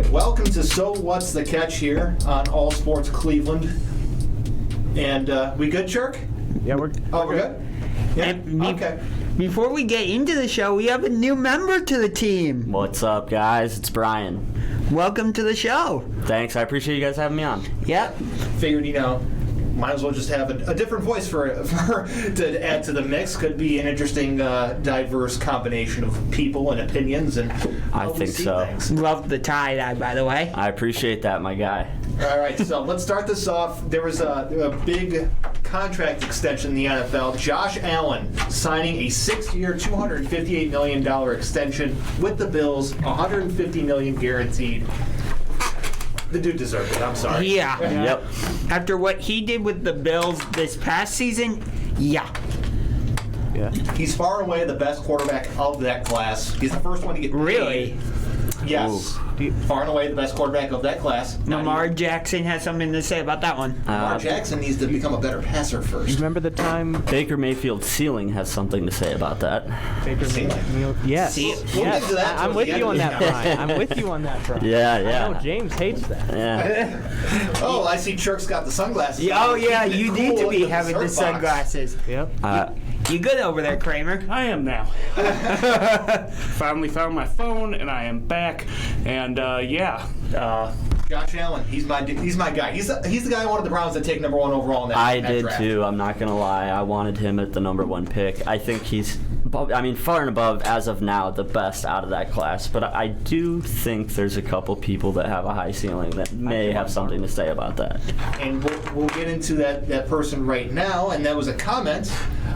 right, welcome to So What's the Catch here on All Sports Cleveland. And we good, Shirk? Yeah, we're good? Yeah, okay. Before we get into the show, we have a new member to the team. What's up, guys? It's Brian. Welcome to the show. Thanks. I appreciate you guys having me on. Yep. Figured, might as well just have a different voice for to add to the mix. Could be an interesting, diverse combination of people and opinions, and I think so. Things. Love the tie-dye, by the way. I appreciate that, my guy. All right, so let's start this off. There was a big contract extension in the NFL. Josh Allen signing a 6-year, $258 million extension with the Bills, $150 million guaranteed. The dude deserved it. I'm sorry. Yeah. Yep. After what he did with the Bills this past season, yeah. He's far and away the best quarterback of that class. He's the first one to get paid. Really? Yes. Far and away the best quarterback of that class. Lamar Jackson has something to say about that one. Lamar Jackson needs to become a better passer first. Remember the time Baker Mayfield's ceiling has something to say about that. Baker Mayfield? Yes. See, we'll get to that I'm with you on that, Brian. I'm with you on that, Brian. Yeah. I know James hates that. Yeah. Oh, I see Chirk's got the sunglasses. Oh, yeah, Keeping it you need to cool be in having the dessert box. sunglasses. Yep. You good over there, Kramer? I am now. Finally found my phone, and I am back. And Josh Allen, he's my guy. He's the guy I wanted the Browns to take number 1 overall in that I that did draft. too. I'm not gonna lie. I wanted him at the number 1 pick. I think he's, far and above as of now, the best out of that class. But I do think there's a couple people that have a high ceiling that may have something to say about that. And we'll get into that person right now. And that was a comment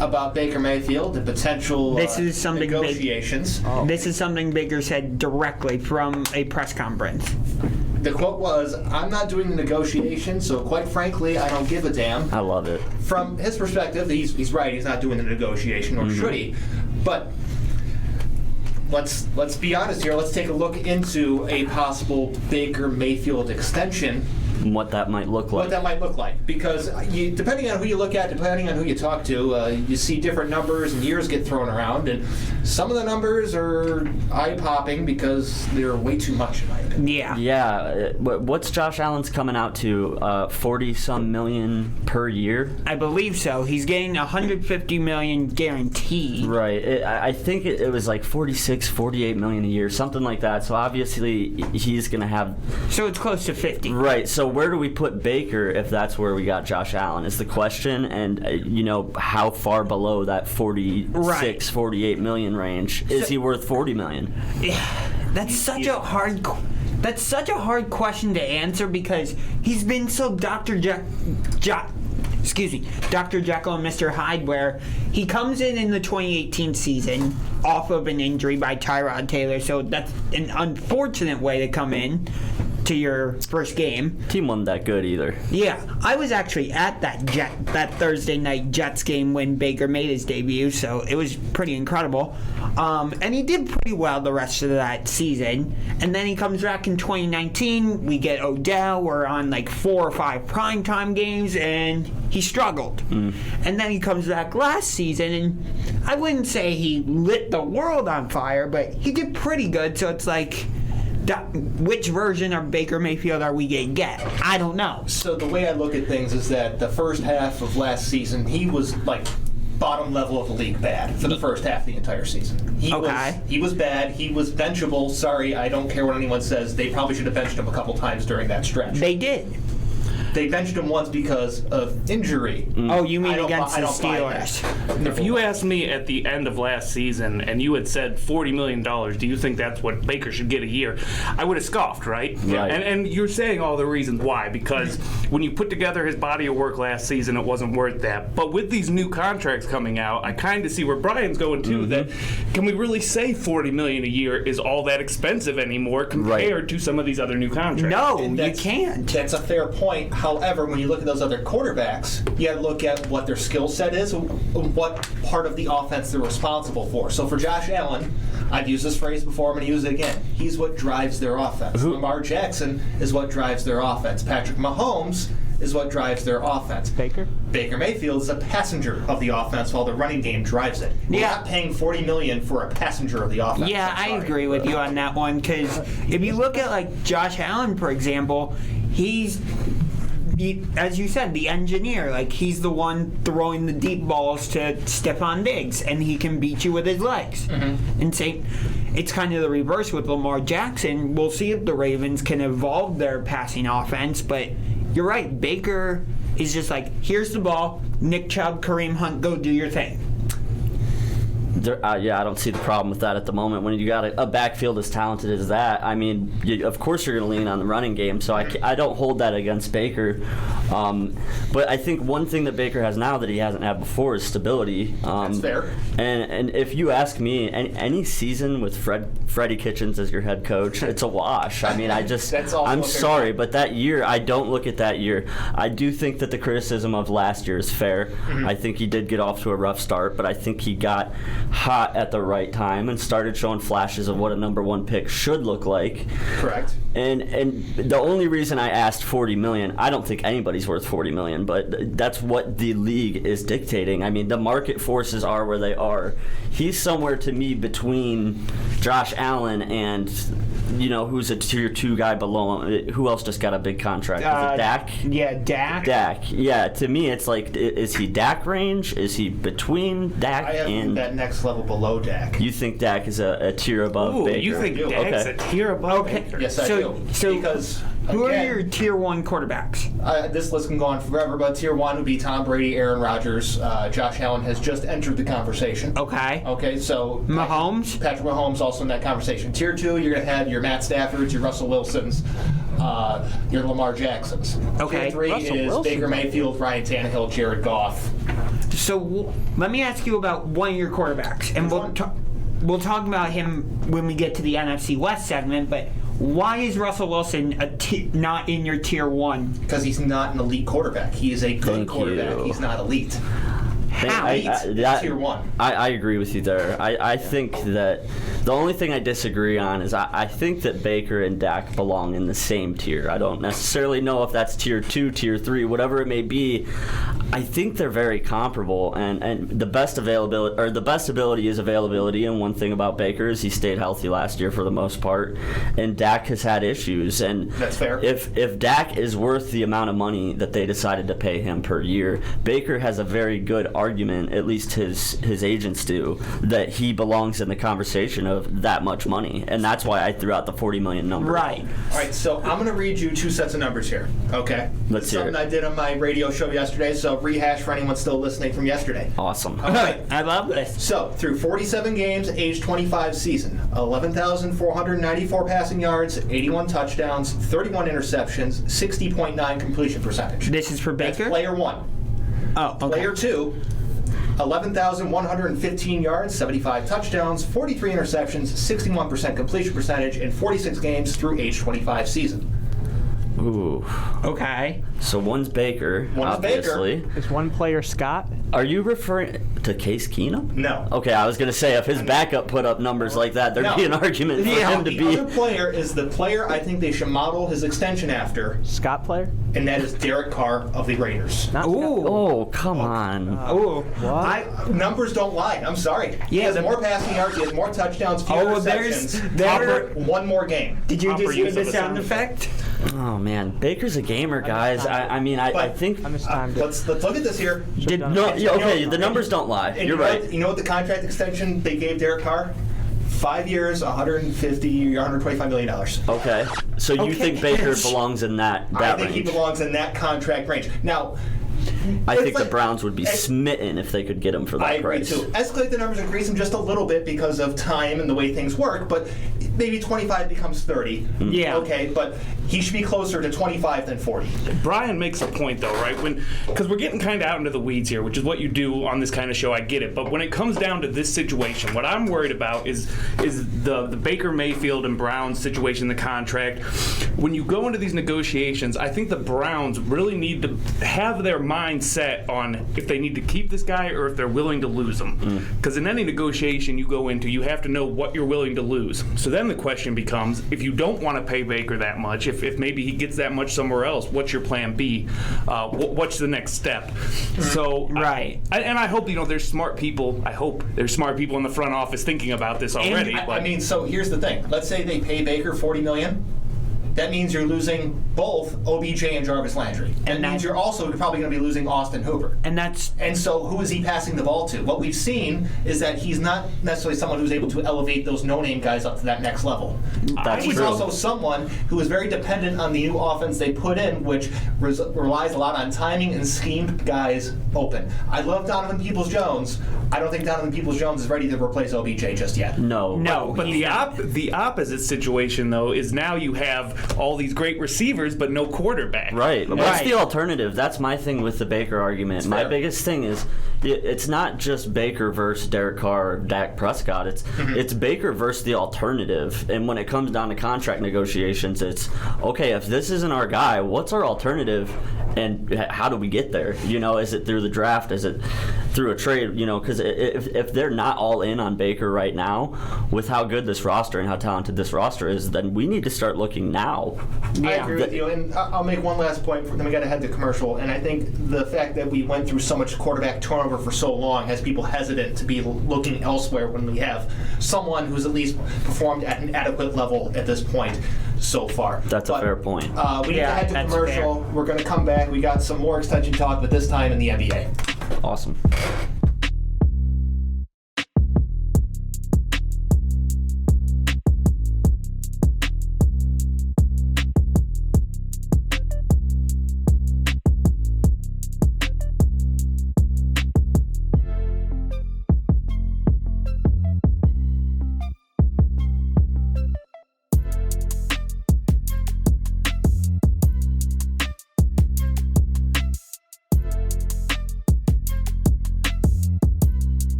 about Baker Mayfield, the potential This is something negotiations. This is something Baker said directly from a press conference. The quote was, "I'm not doing the negotiation, so quite frankly, I don't give a damn." I love it. From his perspective, he's right. He's not doing the negotiation, or should he? But let's be honest here. Let's take a look into a possible Baker Mayfield extension. What that might look like. What that might look like, because depending on who you look at, depending on who you talk to, you see different numbers and years get thrown around, and some of the numbers are eye-popping because they're way too much in my opinion. Yeah. What's Josh Allen's coming out to? 40-some million per year? I believe so. He's getting $150 million guaranteed. Right. I think it was like 46, 48 million a year, something like that. So obviously he's going to have... So it's close to 50. Right. So where do we put Baker if that's where we got Josh Allen is the question. And, how far below that 46, 48 million range is he worth 40 million? That's such a hard question to answer because he's been so Dr. Jekyll and Mr. Hyde, where he comes in the 2018 season off of an injury by Tyrod Taylor, so that's an unfortunate way to come in to your first game. Team wasn't that good either. Yeah, I was actually at that Thursday night Jets game when Baker made his debut, so it was pretty incredible. And he did pretty well the rest of that season. And then he comes back in 2019. We get Odell. We're on like 4 or 5 primetime games, and he struggled. And then he comes back last season, and I wouldn't say he lit the world on fire, but he did pretty good. So it's like, which version of Baker Mayfield are we going to get? I don't know. So the way I look at things is that the first half of last season, he was like bottom level of the league bad for the first half of the entire season. He was bad. He was benchable. Sorry, I don't care what anyone says. They probably should have benched him a couple times during that stretch. They did. They benched him once because of injury. Oh, you mean against the I don't buy Steelers? that. if you asked me at the end of last season and you had said $40 million, do you think that's what Baker should get a year? I would have scoffed, right? Right. And you're saying all the reasons why, because when you put together his body of work last season, it wasn't worth that. But with these new contracts coming out, I kind of see where Brian's going too, that can we really say $40 million a year is all that expensive anymore compared to some of these other new contracts? No, And you can't. That's a fair point. However, when you look at those other quarterbacks, you got to look at what their skill set is, what part of the offense they're responsible for. So for Josh Allen, I've used this phrase before, I'm going to use it again. He's what drives their offense. Lamar Jackson is what drives their offense. Patrick Mahomes is what drives their offense. Baker? Baker Mayfield is a passenger of the offense while the running game drives it. We're Yeah. not paying $40 million for a passenger of the offense. Yeah, I'm I sorry. agree with you on that one because if you look at like Josh Allen, for example, as you said, the engineer. Like he's the one throwing the deep balls to Stephon Diggs, and he can beat you with his legs. And say, it's kind of the reverse with Lamar Jackson. We'll see if the Ravens can evolve their passing offense, but you're right. Baker is just like, here's the ball, Nick Chubb, Kareem Hunt, go do your thing. Yeah, I don't see the problem with that at the moment. When you got a backfield as talented as that, I mean, of course you're going to lean on the running game. So I don't hold that against Baker. But I think one thing that Baker has now that he hasn't had before is stability. That's fair. And if you ask me, any season with Freddie Kitchens as your head coach, it's a wash. I mean, That's also I'm a fair sorry, point. but that year, I don't look at that year. I do think that the criticism of last year is fair. I think he did get off to a rough start, but I think he got hot at the right time and started showing flashes of what a number one pick should look like. Correct. And the only reason I asked $40 million, I don't think anybody's worth $40 million, but that's what the league is dictating. I mean, the market forces are where they are. He's somewhere to me between Josh Allen and, who's a tier 2 guy below him. Who else just got a big contract? Is it Dak? Yeah, Dak. Dak. Yeah, to me it's like, is he Dak range? Is he between Dak I have and... that next level below Dak. You think Dak is a tier above Ooh, Baker? you think do. Dak's Okay. a tier above Okay. Baker? Yes, I do. So Because who are again, your tier 1 quarterbacks? This list can go on forever, but tier 1 would be Tom Brady, Aaron Rodgers. Josh Allen has just entered the conversation. Okay. Okay, so Mahomes? Patrick Mahomes also in that conversation. Tier 2, you're going to have your Matt Staffords, your Russell Wilsons, your Lamar Jacksons. Okay. Tier 3 Russell is Wilson. Baker Mayfield, Ryan Tannehill, Jared Goff. So let me ask you about one of your quarterbacks, and we'll talk about him when we get to the NFC West segment. But why is Russell Wilson not in your tier 1? Because he's not an elite quarterback. He is a good Thank quarterback. you. He's not elite. How? Tier 1. I agree with you there. I think that the only thing I disagree on is I think that Baker and Dak belong in the same tier. I don't necessarily know if that's tier 2, tier 3, whatever it may be. I think they're very comparable, and the best ability is availability. And one thing about Baker is he stayed healthy last year for the most part, and Dak has had issues. And That's fair. If Dak is worth the amount of money that they decided to pay him per year, Baker has a very good argument, at least his agents do, that he belongs in the conversation of that much money, and that's why I threw out the $40 million number. Right. All right, so I'm going to read you 2 sets of numbers here, okay? Let's It's hear something it. I did on my radio show yesterday, so rehash for anyone still listening from yesterday. Awesome. Okay. I love this. So, through 47 games, age 25 season, 11,494 passing yards, 81 touchdowns, 31 interceptions, 60.9 completion percentage. This is for That's Baker? player 1. Oh, okay. Player 2, 11,115 yards, 75 touchdowns, 43 interceptions, 61% completion percentage in 46 games through age 25 season. Ooh. Okay. So one's Baker, One's Baker. obviously. Is one player Scott? Are you referring to Case Keenum? No. Okay, I was going to say, if his backup put up numbers like that, there'd No. be an argument for Yeah. him to The be. other player is the player I think they should model his extension after, Scott player? and that is Derek Carr of the Raiders. Not Ooh. Oh, come on. Oh. What? Numbers don't lie. I'm sorry. He Yeah, has the- more passing yards. He has more touchdowns. Fewer Oh, interceptions. there- One more game. Did you Proper just hear use the of a sound sound effect? Oh, man. Baker's a gamer, guys. I mean, I But- think... I mistimed it. Let's look at this here. Did, no, yeah, okay, the numbers don't lie. And You're you know right. what- You know what the contract extension they gave Derek Carr? 5 years, $150 or $125 million. Okay. So you Okay. think Baker belongs in that I range? think he belongs in that contract range. Now, I it's think the like- Browns would be I- smitten if they could get him for that I agree price. too. Escalate the numbers, increase them just a little bit because of time and the way things work, but maybe 25 becomes 30. Yeah. Okay, but he should be closer to 25 than 40. Brian makes a point though, right? Because we're getting kind of out into the weeds here, which is what you do on this kind of show. I get it, but when it comes down to this situation, what I'm worried about is the Baker Mayfield and Browns situation, the contract. When you go into these negotiations, I think the Browns really need to have their mind set on if they need to keep this guy or if they're willing to lose him. Because in any negotiation you go into, you have to know what you're willing to lose. So then then the question becomes, if you don't want to pay Baker that much, if maybe he gets that much somewhere else, what's your plan B? What's the next step? So, Right. I hope, there's smart people. I hope there's smart people in the front office thinking about this already. I mean, so here's the thing. Let's say they pay Baker $40 million. That means you're losing both OBJ and Jarvis Landry. And that means you're also probably going to be losing Austin Hooper. And so who is he passing the ball to? What we've seen is that he's not necessarily someone who's able to elevate those no-name guys up to that next level. That's He's true. also someone who is very dependent on the new offense they put in, which relies a lot on timing and schemed guys open. I love Donovan Peoples-Jones. I don't think Donovan Peoples-Jones is ready to replace OBJ just yet. No. But the opposite situation, though, is now you have all these great receivers, but no quarterback. Right. What's Right. the alternative? That's my thing with the Baker argument. My fair. biggest thing is it's not just Baker versus Derek Carr or Dak Prescott. It's Baker versus the alternative. And when it comes down to contract negotiations, it's, okay, if this isn't our guy, what's our alternative? And how do we get there? Is it through the draft? Is it through a trade? Because if they're not all in on Baker right now, with how good this roster and how talented this roster is, then we need to start looking now. I agree with you, and I'll make one last point, then we got to head to commercial, and I think the fact that we went through so much quarterback turnover for so long has people hesitant to be looking elsewhere when we have someone who's at least performed at an adequate level at this point so far. That's a fair point. We need to head to that's commercial. fair. We're going to come back. We got some more extension talk, but this time in the NBA. Awesome.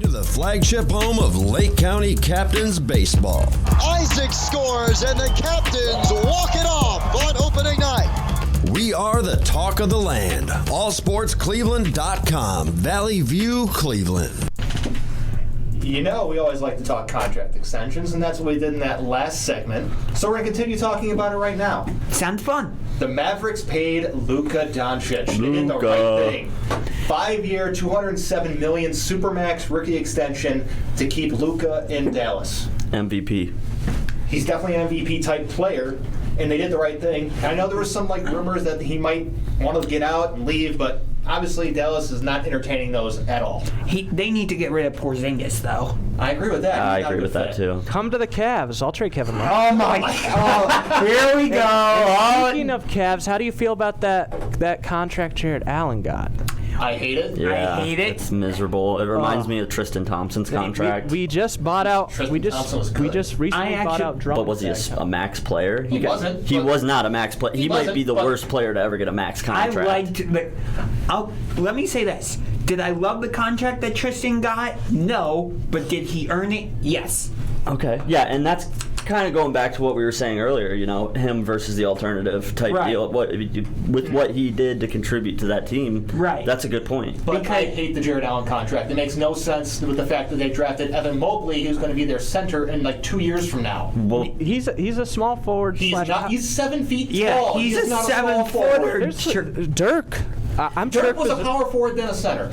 To the flagship home of Lake County Captains baseball. Isaac scores and the Captains walk it off on opening night. We are the talk of the land. AllSportsCleveland.com. Valley View, Cleveland. We always like to talk contract extensions, and that's what we did in that last segment. So we're going to continue talking about it right now. sounds fun. The Mavericks paid Luka Doncic. They did the right thing. 5-year, $207 million Supermax rookie extension to keep Luka in Dallas. MVP. He's definitely an MVP type player, and they did the right thing. I know there was some rumors that he might want to get out and leave, but obviously Dallas is not entertaining those at all. They need to get rid of Porzingis, though. I agree with that. I He's not a agree with good that fit. too. Come to the Cavs. I'll trade Kevin Love. Oh my God! Here we go. Speaking of Cavs, how do you feel about that contract Jared Allen got? I hate it. Yeah, hate it. It's miserable. It reminds me of Tristan Thompson's contract. We just bought out. Tristan Thompson was We good. just recently bought out Drummond. But was he a max player? He wasn't, He but- was not a max player. He might wasn't, be the but- worst player to ever get a max I contract. let me say this. Did I love the contract that Tristan got? No. But did he earn it? Yes. Okay. Yeah, and that's kind of going back to what we were saying earlier, him versus the alternative type Right. deal. With what he did to contribute to that team, Right. That's a good point. But I hate the Jared Allen contract. It makes no sense with the fact that they drafted Evan Mobley, who's going to be their center in 2 years from now. Well, He's a small forward. He's not. He's 7 feet Yeah, tall. he's He is a not small 7-footer. forward. There's Dirk. I'm Dirk Dirk was a power forward then a center.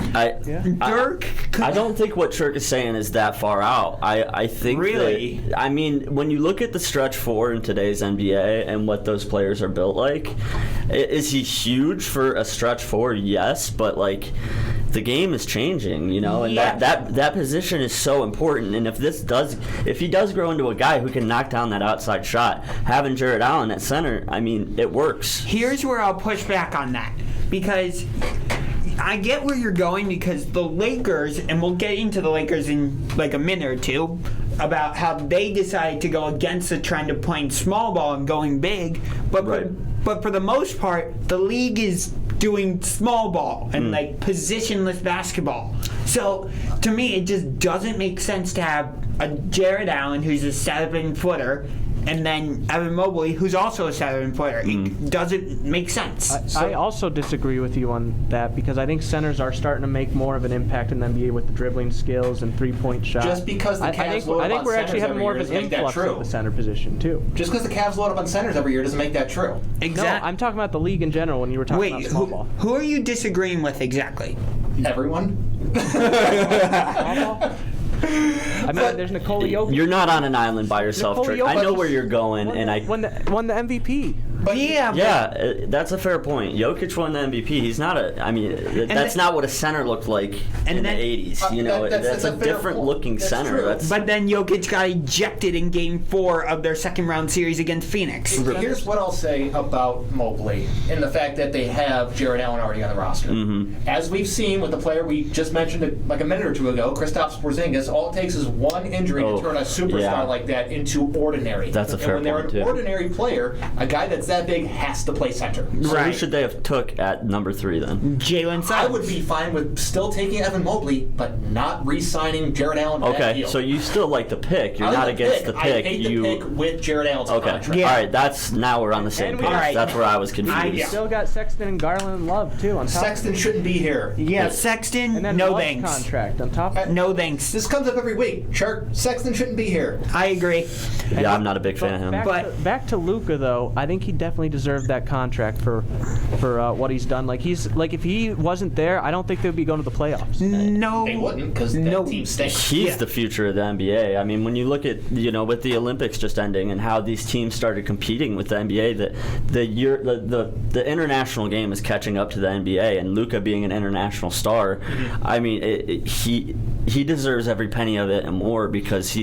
Dirk. I don't think what Chirk is saying is that far out. I think Really? when you look at the stretch four in today's NBA and what those players are built like, is he huge for a stretch four? Yes, but the game is changing, and Yeah. that position is so important. And if he does grow into a guy who can knock down that outside shot, having Jared Allen at center, it works. Here's where I'll push back on that, because I get where you're going, because the Lakers, and we'll get into the Lakers in a minute or two, about how they decided to go against the trend of playing small ball and going big, but for the most part, the league is doing small ball and positionless basketball. So to me, it just doesn't make sense to have a Jared Allen who's a 7-footer and then Evan Mobley, who's also a Southern player. It doesn't make sense. I also disagree with you on that because I think centers are starting to make more of an impact in the NBA with the dribbling skills and three-point shot. Just because the Cavs load I up think on we're actually centers having every more year of an doesn't make that influx true. of the center position too. Just because the Cavs load up on centers every year doesn't make that true. No, Exactly. I'm talking about the league in general when you were talking about small ball. Who are you disagreeing with exactly? Everyone. Small ball? I mean, there's Nikola Jokic. You're not on an island by yourself, Nikola Trick. I know Jokic where you're going, and I. won the MVP. But Yeah, that's a fair point. Jokic won the MVP. He's not a. I mean, that's not what a center looked like in the '80s. You know, that's a fair different point. looking That's center. true. That's But then Jokic got ejected in Game 4 of their second-round series against Phoenix. Here's what I'll say about Mobley and the fact that they have Jared Allen already on the roster. As we've seen with the player we just mentioned like a minute or two ago, Kristaps Porzingis, all it takes is one injury to turn a superstar like that into ordinary. That's a fair and when point, they're an too. ordinary player, a guy that's that big has to play center. So Right. who should they have took at number 3 then? Jalen Suggs. I would be fine with still taking Evan Mobley, but not re-signing Jared Allen. to that Okay, deal. so you still like the pick. You're I not like against the I pick. hate the pick with Jared Allen's Okay. contract. Yeah. All right. That's now we're on the same And we page. got- That's where I was confused. Yeah. Still got Sexton and Garland and Love too on top. Sexton shouldn't be here. Yeah, Sexton, And then no Love's thanks. contract on top. No thanks. This comes up every week. Shark, Sexton shouldn't be here. I agree. Yeah, I'm not a big fan of him. Back to Luka though, I think he definitely deserved that contract for what he's done. Like if he wasn't there, I don't think they'd be going to the playoffs. No. They wouldn't because that team stinks. He's the future of the NBA. I mean, when you look at with the Olympics just ending and how these teams started competing with the NBA, the international game is catching up to the NBA, and Luka being an international star, I mean, he deserves every penny of it and more because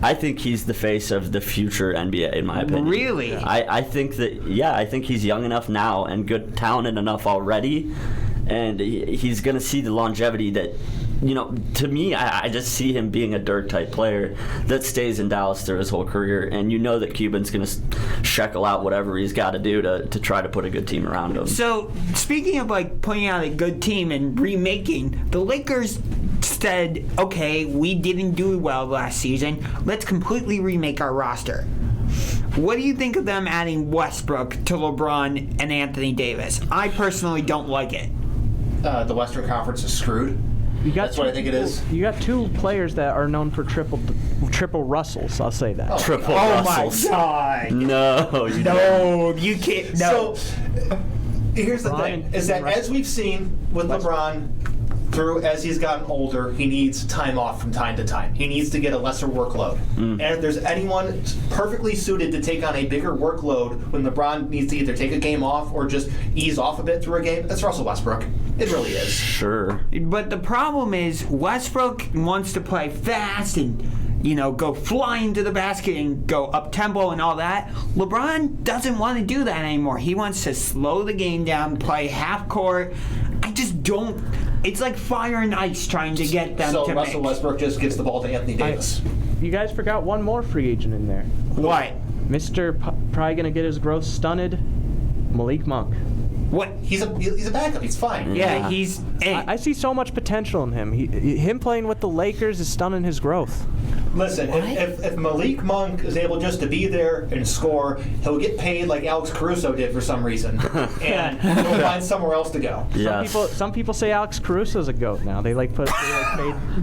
I think he's the face of the future NBA in my opinion. Really? I think I think he's young enough now and good, talented enough already, and he's going to see the longevity that. To me, I just see him being a Dirk type player that stays in Dallas through his whole career, and that Cuban's going to shekel out whatever he's got to do to try to put a good team around him. So, speaking of putting out a good team and remaking, the Lakers said, okay, we didn't do well last season. Let's completely remake our roster. What do you think of them adding Westbrook to LeBron and Anthony Davis? I personally don't like it. The Western Conference is screwed. That's what I think it is. You got two players that are known for triple Russells. I'll say that. Triple Oh Russells. my God! No, You can't. No. So, here's the thing: is that as we've seen with LeBron, as he's gotten older, he needs time off from time to time. He needs to get a lesser workload. And if there's anyone perfectly suited to take on a bigger workload when LeBron needs to either take a game off or just ease off a bit through a game, that's Russell Westbrook. It really is. Sure. But the problem is Westbrook wants to play fast and go flying to the basket and go up tempo and all that. LeBron doesn't want to do that anymore. He wants to slow the game down, play half court. I just don't. It's like fire and ice trying to get them So to Russell mix. Westbrook just gives the ball to Anthony Davis. You guys forgot one more free agent in there. What? Mr. Probably gonna get his growth stunted. Malik Monk. What? He's a backup. He's fine. Yeah, he's. I see so much potential in him. Him playing with the Lakers is stunning his growth. Listen, if Malik Monk is able just to be there and score, he'll get paid like Alex Caruso did for some reason, and he'll find somewhere else to go. Some people say Alex Caruso's a goat now. They like paid.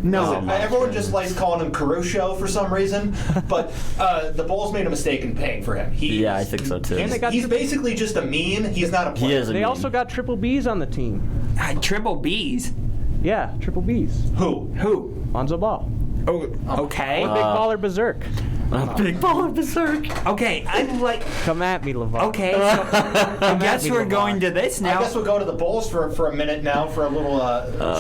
No. Listen, everyone just likes calling him Caruso for some reason, but the Bulls made a mistake in paying for him. I think so too. And they got He's basically just a meme. He's not a player. He is a They meme. also got triple B's on the team. Triple B's. Yeah, triple B's. Who? Lonzo Ball. Oh, okay. Big baller berserk. Big baller berserk. Okay, I'm like. Come at me, LeVar. Okay, so I guess we're going to this I now. guess we'll go to the Bulls for a minute now for a little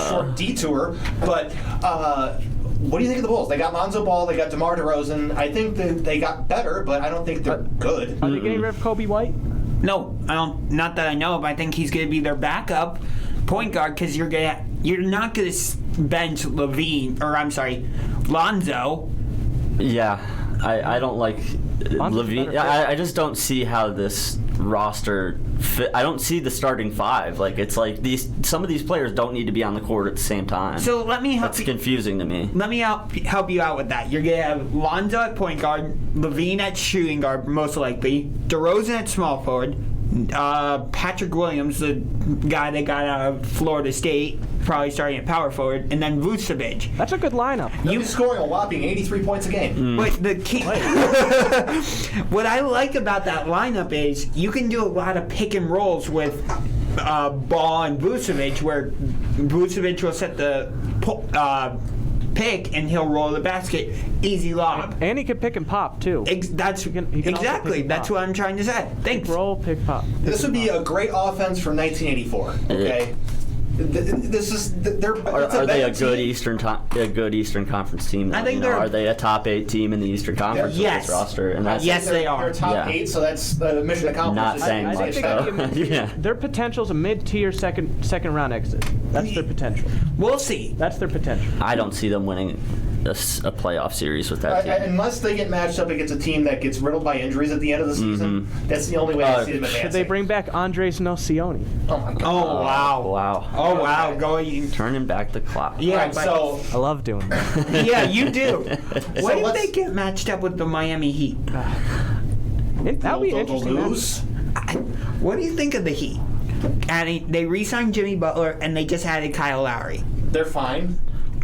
short detour. But what do you think of the Bulls? They got Lonzo Ball, they got DeMar DeRozan. I think that they got better, but I don't think they're good. Are they getting rid of Kobe White? No, I don't. Not that I know of. I think he's going to be their backup point guard because you're not going to bench Lonzo. Yeah, I don't like Levine. better fit. I just don't see how this roster fit. I don't see the starting five. Like it's like some of these players don't need to be on the court at the same time. So let me help That's confusing to me. Let me help you out with that. You're going to have Lonzo at point guard, Levine at shooting guard, most likely, DeRozan at small forward, Patrick Williams, the guy that got out of Florida State, probably starting at power forward, and then Vucevic. That's a good lineup. He's scoring a whopping 83 points a game. But the key, what I like about that lineup is you can do a lot of pick and rolls with Ball and Vucevic, where Vucevic will set the pick and he'll roll the basket, easy lob. And he can pick and pop too. That's he can also exactly. pick and That's pop. what I'm trying to say. Thanks. Roll, pick, pop. This would be a great offense from 1984. Okay. This is Are they a good Eastern Conference team? Though? I think they're. Are they a top 8 team in the Eastern Conference with Yes. this roster? And that's Yes, they are. They're top Yeah. 8, so that's mission accomplished. not saying I much think though. they could be Yeah. Their potential's a mid-tier second round exit. That's their potential. We'll see. That's their potential. I don't see them winning a playoff series with that team. Unless they get matched up against a team that gets riddled by injuries at the end of the season, that's the only way I see them advancing. Should they bring back Andres Nocioni? Oh my god! Oh wow. Wow. Oh wow. Going. Turning back the clock. Yeah. Alright, but- so I love doing that. yeah, you do. What if let's- they get matched up with the Miami Heat? That would be they'll interesting. lose. What do you think of the Heat? They re-signed Jimmy Butler and they just added Kyle Lowry. They're fine.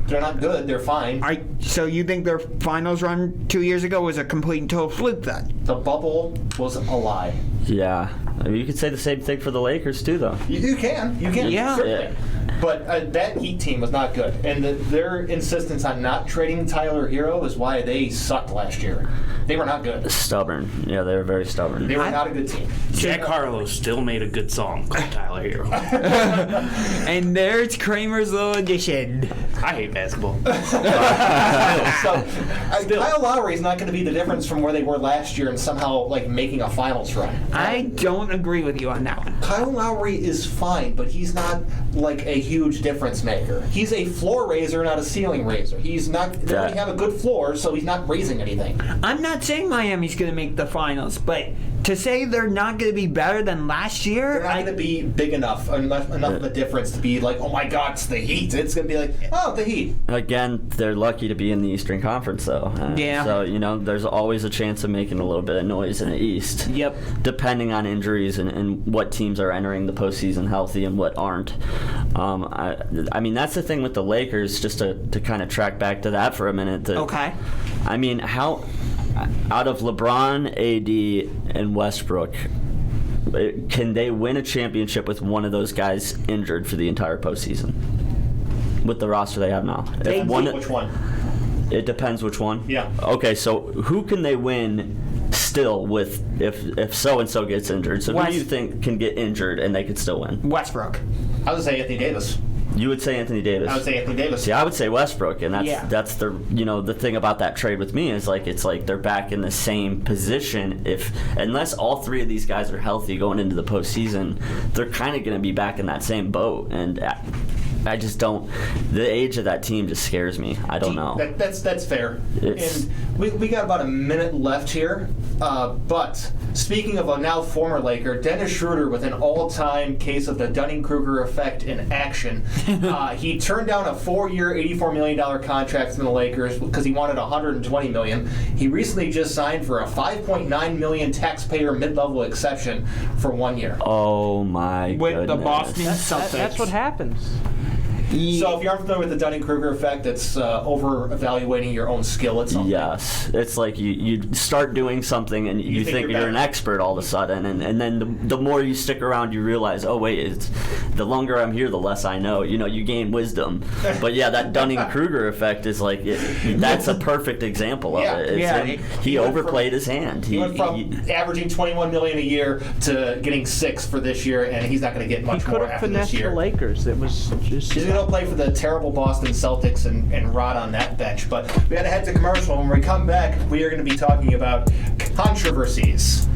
They're not good. They're fine. So you think their finals run 2 years ago was a complete and total fluke then? The bubble was a lie. Yeah. I mean, you could say the same thing for the Lakers too, though. You can. Yeah. Certainly. But that Heat team was not good, and their insistence on not trading Tyler Hero is why they sucked last year. They were not good. Stubborn. Yeah, they were very stubborn. They were not a good team. Jack Harlow still made a good song called Tyler Hero. And there's Kramer's little addition. I hate basketball. Kyle Lowry is not going to be the difference from where they were last year and somehow making a finals run. I don't agree with you on that one. Kyle Lowry is fine, but he's not like a huge difference maker. He's a floor raiser, not a ceiling raiser. He's not. They only have a good floor, so he's not raising anything. I'm not saying Miami's going to make the finals, but to say they're not going to be better than last year, They're not going to be big enough of a difference to be like, oh my God, it's the Heat. It's going to be like, oh, the Heat. Again, they're lucky to be in the Eastern Conference, though. Yeah. So, there's always a chance of making a little bit of noise in the East. Yep. Depending on injuries and what teams are entering the postseason healthy and what aren't. I mean, that's the thing with the Lakers, just to kind of track back to that for a minute. okay. I mean, how out of LeBron, AD, and Westbrook, can they win a championship with one of those guys injured for the entire postseason? With the roster they have now. Which one? It depends which one? Yeah. Okay, so who can they win still with if so-and-so gets injured? So who do you think can get injured and they could still win? Westbrook. I would say Anthony Davis. You would say Anthony Davis. I would say Anthony Davis. See, I would say Westbrook, and that's the the thing about that trade with me is it's like they're back in the same position. Unless all three of these guys are healthy going into the postseason, they're kind of going to be back in that same boat. And I just don't. The age of that team just scares me. I don't know. That's fair. And we got about a minute left here. But speaking of a now former Laker, Dennis Schroeder with an all-time case of the Dunning-Kruger effect in action. He turned down a 4-year, $84 million contract from the Lakers because he wanted $120 million. He recently just signed for a $5.9 million taxpayer mid-level exception for 1 year. Oh my With goodness. the Boston Celtics. That's what happens. So if you aren't familiar with the Dunning-Kruger effect, it's over-evaluating your own skill at something. Yes, it's like you start doing something and you think you're an expert all of a sudden, and then the more you stick around, you realize, oh wait, the longer I'm here, the less I know. You gain wisdom. But yeah, that Dunning-Kruger effect is like that's a perfect example of it. He overplayed his hand. He went from averaging $21 million a year to getting $6 million for this year, and he's not going to get much He more could have after this finessed year. the Lakers. It was just. He's going to play for the terrible Boston Celtics and rot on that bench. But we got to head to commercial. When we come back, we are going to be talking about controversies.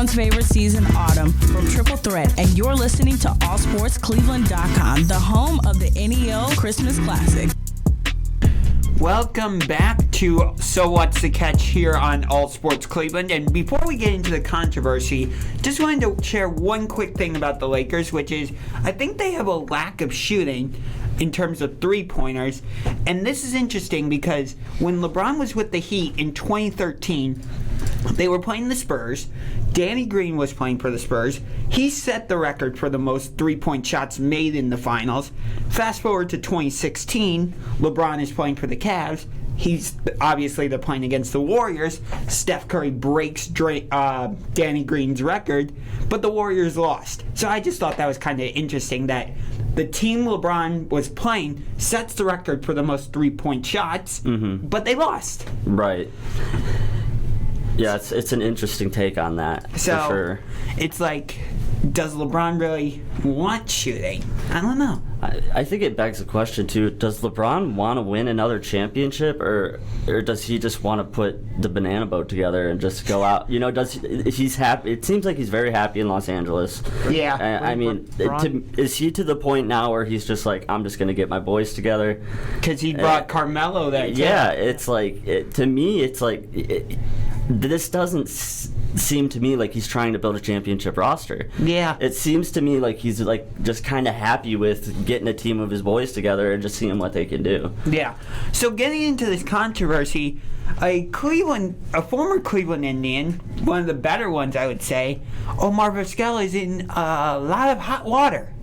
everyone's favorite season, autumn, from Triple Threat, and you're listening to AllSportsCleveland.com, the home of the NEO Christmas Classic. Welcome back to So What's the Catch here on All Sports Cleveland. And before we get into the controversy, just wanted to share one quick thing about the Lakers, which is I think they have a lack of shooting in terms of three-pointers. And this is interesting because when LeBron was with the Heat in 2013, they were playing the Spurs. Danny Green was playing for the Spurs. He set the record for the most three-point shots made in the finals. Fast forward to 2016, LeBron is playing for the Cavs. They're playing against the Warriors. Steph Curry breaks Danny Green's record, but the Warriors lost. So I just thought that was kind of interesting that the team LeBron was playing sets the record for the most three-point shots, but they lost. Right. Yeah, it's an interesting take on that, So for sure. It's like, does LeBron really want shooting? I don't know. I think it begs the question, too, does LeBron want to win another championship, or does he just want to put the banana boat together and just go out? You know, he's happy? It seems like he's very happy in Los Angeles. Yeah. I mean, is he to the point now where he's just like, I'm just going to get my boys together? Because he brought Carmelo there, too. Yeah, it's like, to me, it's like... this doesn't seem to me like he's trying to build a championship roster. Yeah. It seems to me like he's like just kind of happy with getting a team of his boys together and just seeing what they can do. Yeah. So getting into this controversy, a former Cleveland Indian, one of the better ones I would say, Omar Vizquel is in a lot of hot water.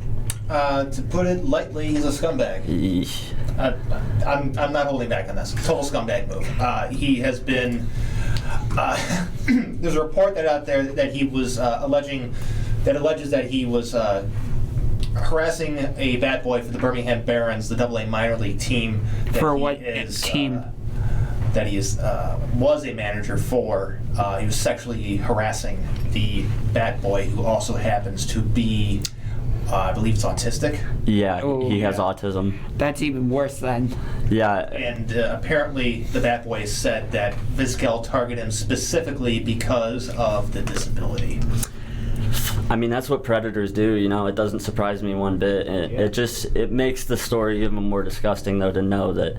To put it lightly, he's a scumbag. Eesh. I'm not holding back on this. Total scumbag move. He has been. There's a report out there that he was alleges that he was harassing a bat boy for the Birmingham Barons, the AA minor league team. For what team? That he was a manager for. He was sexually harassing the bat boy, who also happens to be, I believe it's autistic. Yeah, he has autism. That's even worse then. Yeah. And apparently the bat boy said that Vizquel targeted him specifically because of the disability. I mean, that's what predators do, you know. It doesn't surprise me one bit. It makes the story even more disgusting, though, to know that,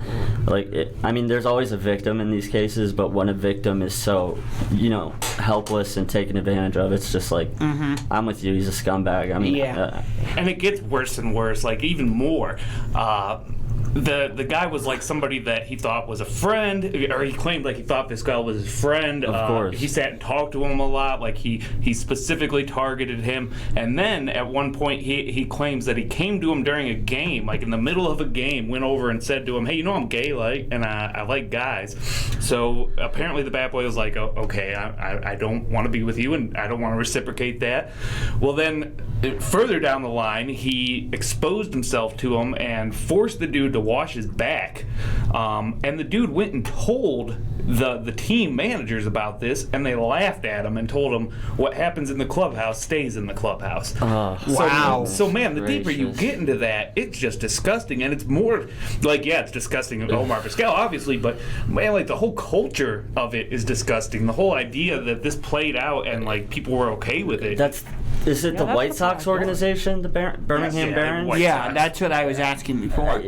there's always a victim in these cases, but when a victim is so, helpless and taken advantage of, it's just like, I'm with you, he's a scumbag. I mean, and it gets worse and worse, like even more. The guy was like somebody that he thought was a friend, or he claimed like he thought Vizquel was his friend. Of course. He sat and talked to him a lot, like he specifically targeted him. And then at one point he claims that he came to him during a game, like in the middle of a game, went over and said to him, hey, I'm gay, and I like guys. So apparently the bat boy was like, oh, okay, I don't want to be with you, and I don't want to reciprocate that. Well, then further down the line, he exposed himself to him and forced the dude to wash his back, and the dude went and told the team managers about this, and they laughed at him and told him what happens in the clubhouse stays in the clubhouse. Wow. So man, the deeper you get into that, it's just disgusting, and it's more like, it's disgusting Omar Vizquel, obviously, but man, like the whole culture of it is disgusting. The whole idea that this played out and like people were okay with it. Is it the White Sox organization, the Birmingham Barons? Yeah, that's what I was asking before.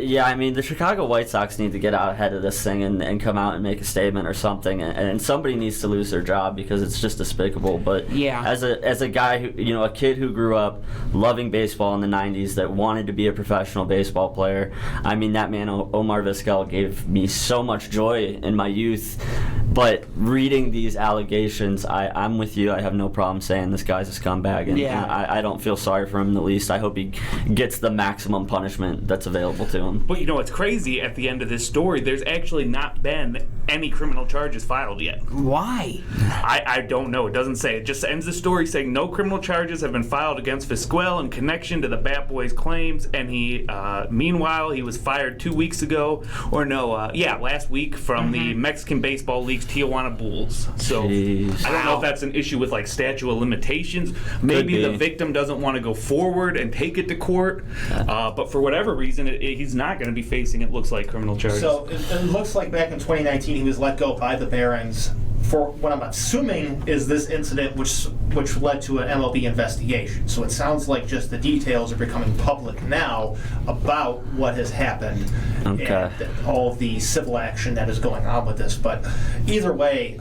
The Chicago White Sox need to get out ahead of this thing and come out and make a statement or something, and somebody needs to lose their job because it's just despicable. But as a guy who, a kid who grew up loving baseball in the 90s that wanted to be a professional baseball player, I mean, that man Omar Vizquel gave me so much joy in my youth. But reading these allegations, I'm with you. I have no problem saying this guy's a scumbag, and I don't feel sorry for him in the least. I hope he gets the maximum punishment that's available to him. But what's crazy at the end of this story, there's actually not been any criminal charges filed yet. Why? I don't know. It doesn't say. It just ends the story saying no criminal charges have been filed against Vizquel in connection to the Bat Boys' claims, and he, meanwhile, he was fired 2 weeks ago, last week from the Mexican Baseball League's Tijuana Bulls. So Jeez. I don't know if that's an issue with like statute of limitations. Maybe the victim doesn't want to go forward and take it to court, but for whatever reason, he's not going to be facing, it looks like, criminal charges. So it looks like back in 2019 he was let go by the Barons for what I'm assuming is this incident which led to an MLB investigation. So it sounds like just the details are becoming public now about what has happened Okay. and all of the civil action that is going on with this. But either way,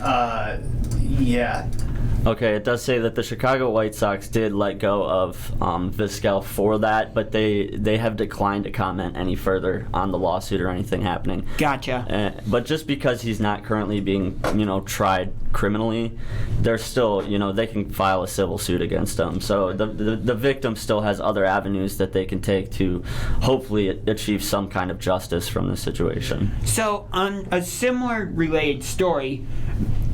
yeah. Okay, it does say that the Chicago White Sox did let go of Vizquel for that, but they have declined to comment any further on the lawsuit or anything happening. Gotcha. But just because he's not currently being, tried criminally, they're still, they can file a civil suit against him. So the victim still has other avenues that they can take to hopefully achieve some kind of justice from this situation. So, on a similar related story,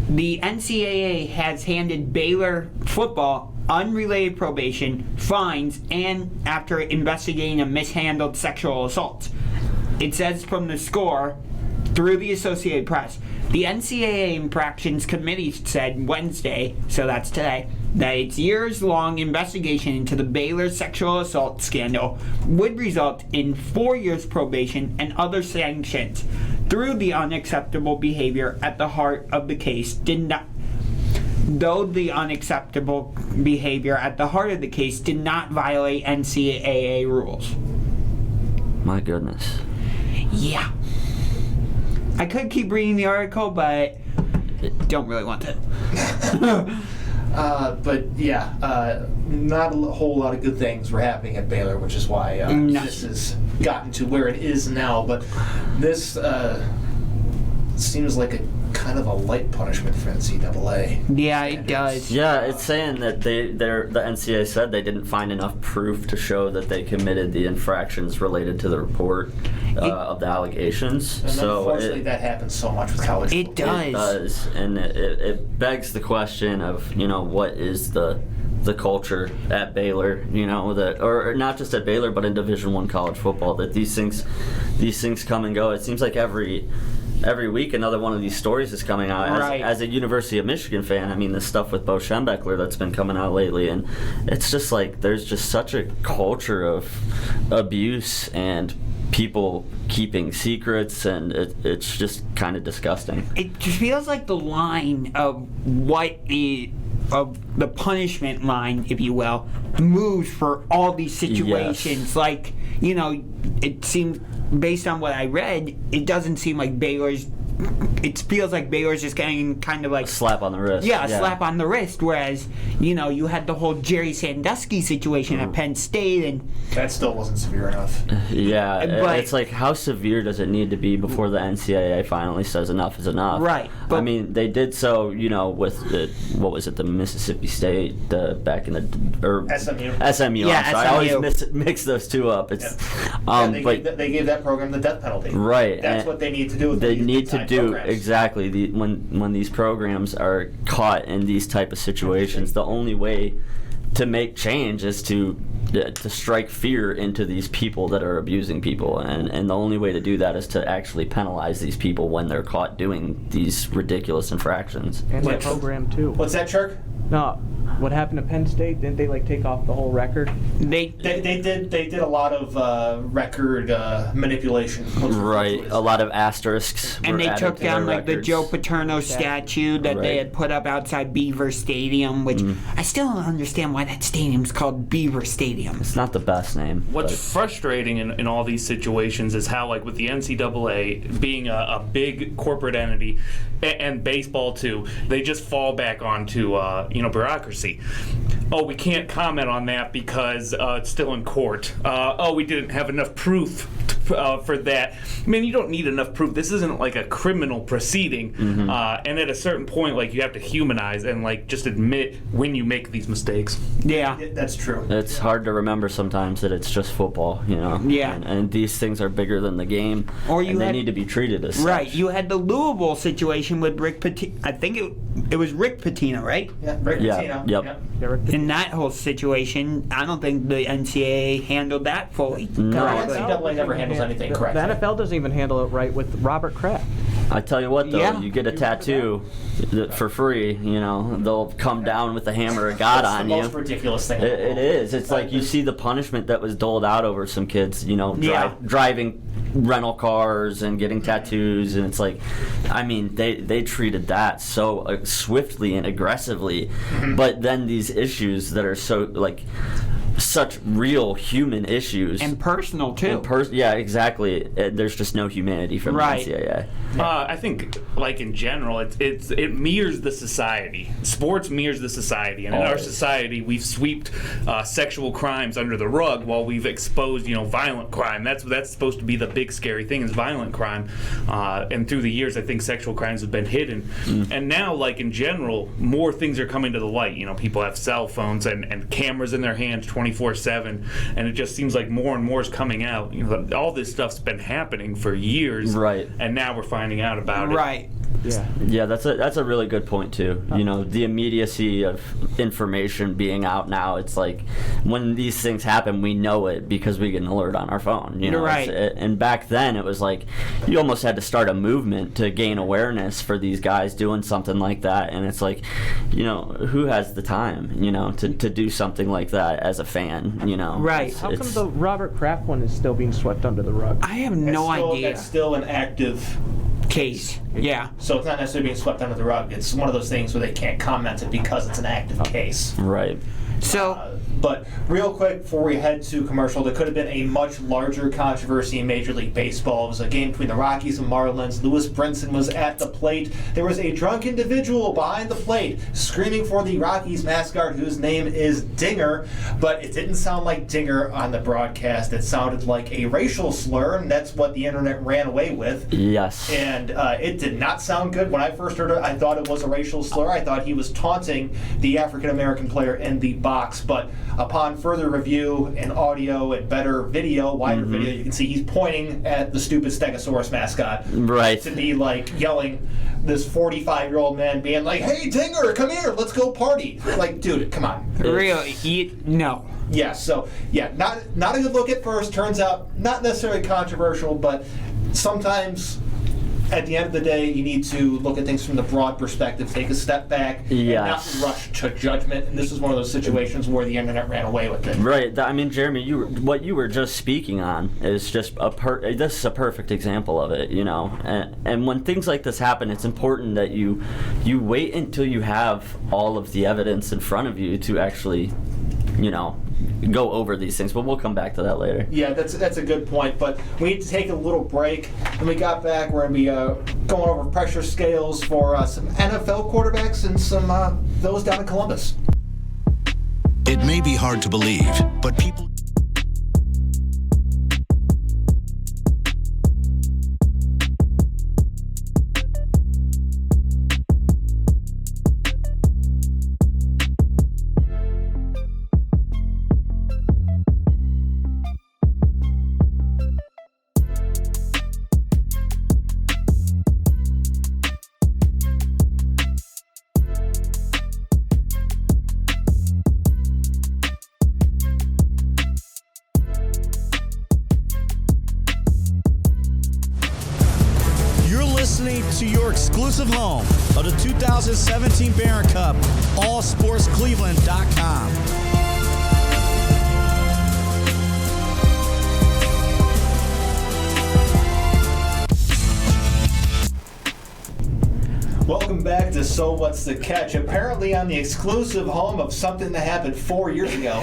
the NCAA has handed Baylor football unrelated probation, fines, and after investigating a mishandled sexual assault. It says from the Score through the Associated Press, the NCAA Infractions Committee said Wednesday, so that's today, that its years-long investigation into the Baylor sexual assault scandal would result in 4 years probation and other sanctions. Though the unacceptable behavior at the heart of the case did not violate NCAA rules. My goodness. Yeah. I could keep reading the article, but don't really want to. But yeah, not a whole lot of good things were happening at Baylor, which is why this has gotten to where it is now. But this seems like a kind of a light punishment for NCAA. Yeah, it does. Yeah, it's saying that the NCAA said they didn't find enough proof to show that they committed the infractions related to the report of the allegations. And so unfortunately, that happens so much with college It football. It does, and it begs the question of what is the culture at Baylor, or not just at Baylor, but in Division I college football, that these things come and go. It seems like every week another one of these stories is coming out. Right. As a University of Michigan fan, I mean, the stuff with Bo Schembechler that's been coming out lately, and it's just like there's just such a culture of abuse and people keeping secrets, and it's just kind of disgusting. It just feels like the line of the punishment line, if you will, moves for all these situations. Yes. Like, it seems, based on what I read, it doesn't seem like it feels like Baylor's just getting kind of like Slap on the wrist. Yeah, a slap on the wrist. Whereas, you had the whole Jerry Sandusky situation at Penn State, and That still wasn't severe enough. Yeah, But- it's like, how severe does it need to be before the NCAA finally says enough is enough? Right, I but- mean, they did so, with the Mississippi State, back in the SMU. SMU. Yeah, I'm sorry. I SMU. always mix those two up. It's They gave that program the death penalty. Right, That's and what they need to do with they these need to big-time do programs. exactly when these programs are caught in these type of situations. The only way to make change is to strike fear into these people that are abusing people, and the only way to do that is to actually penalize these people when they're caught doing these ridiculous infractions. And the Which- program too. What's that, Chirk? No, what happened to Penn State? Didn't they take off the whole record? They did a lot of record manipulation. Right, a lot of asterisks. And were they added took to their down like the records. Joe Paterno statue that they Right. had put up outside Beaver Stadium, which I still don't understand why that stadium's called Beaver Stadium. It's not the best name. What's but- frustrating in all these situations is how, like with the NCAA being a big corporate entity, and baseball too, they just fall back onto bureaucracy. Oh, we can't comment on that because it's still in court. We didn't have enough proof for that. Man, you don't need enough proof. This isn't like a criminal proceeding. And at a certain point, like, you have to humanize and like just admit when you make these mistakes. Yeah. That's true. It's hard to remember sometimes that it's just football, Yeah. And these things are bigger than the game, Or you and they had- need to be treated as Right. such. You had the Louisville situation with Rick Pitino. I think it was Rick Pitino, right? Yeah, Rick Yeah, Pitino. yep. Yeah. In that whole situation, I don't think the NCAA handled that fully. No. correctly. NCAA never handles anything correctly. The NFL doesn't even handle it right with Robert Kraft. I tell you what, though, Yeah. you get a tattoo for free. They'll come down with the hammer of God on the you. most ridiculous thing. in the It world. is. It's like you see the punishment that was doled out over some kids. Driving rental cars and getting tattoos, and it's like, I mean, they treated that so swiftly and aggressively, but then these issues that are so like such real human issues And personal, too. yeah, exactly. There's just no humanity from Right. the NCAA. I think, like in general, it mirrors the society. Sports mirrors the society, and in our Always. society, we've swept sexual crimes under the rug while we've exposed, violent crime. That's supposed to be the big scary thing is violent crime. And through the years, I think sexual crimes have been hidden. And now, like in general, more things are coming to the light. People have cell phones and cameras in their hands 24/7, and it just seems like more and more is coming out. All this stuff's been happening for years, Right. And now we're finding out about it. Right. Yeah. Yeah, that's a really good point too. The immediacy of information being out now. It's like when these things happen, we know it because we get an alert on our phone. You're right. And back then, it was like you almost had to start a movement to gain awareness for these guys doing something like that. And it's like, who has the time, to do something like that as a fan? Right. How come the Robert Kraft one is still being swept under the rug? I have no idea. It's still an active Case. Yeah. So it's not necessarily being swept under the rug. It's one of those things where they can't comment it because it's an active case. Right. So, But real quick, before we head to commercial, there could have been a much larger controversy in Major League Baseball. It was a game between the Rockies and Marlins. Lewis Brinson was at the plate. There was a drunk individual behind the plate screaming for the Rockies mascot, whose name is Dinger, but it didn't sound like Dinger on the broadcast. It sounded like a racial slur, and that's what the internet ran away with. Yes. And it did not sound good. When I first heard it, I thought it was a racial slur. I thought he was taunting the African-American player in the box. But upon further review and audio and better video, wider video, you can see he's pointing at the stupid Stegosaurus mascot. Right. To be like yelling, this 45-year-old man being like, "Hey, Dinger, come here, let's go party." Like, dude, come on. really, no. Yeah, so, yeah, not a good look at first. Turns out not necessarily controversial, but sometimes at the end of the day, you need to look at things from the broad perspective, take a step back, Yes. and not rush to judgment. And this is one of those situations where the internet ran away with it. Right. I mean, Jeremy, what you were just speaking on is just this is a perfect example of it, And when things like this happen, it's important that you wait until you have all of the evidence in front of you to actually, go over these things. But we'll come back to that later. Yeah, that's a good point. But we need to take a little break. When we got back, we're going to be going over pressure scales for some NFL quarterbacks and some those down in Columbus. It may be hard to believe, but people... Listening to your exclusive home of the 2017 Barron Cup, allsportscleveland.com. Welcome back to So What's the Catch? Apparently on the exclusive home of something that happened 4 years ago.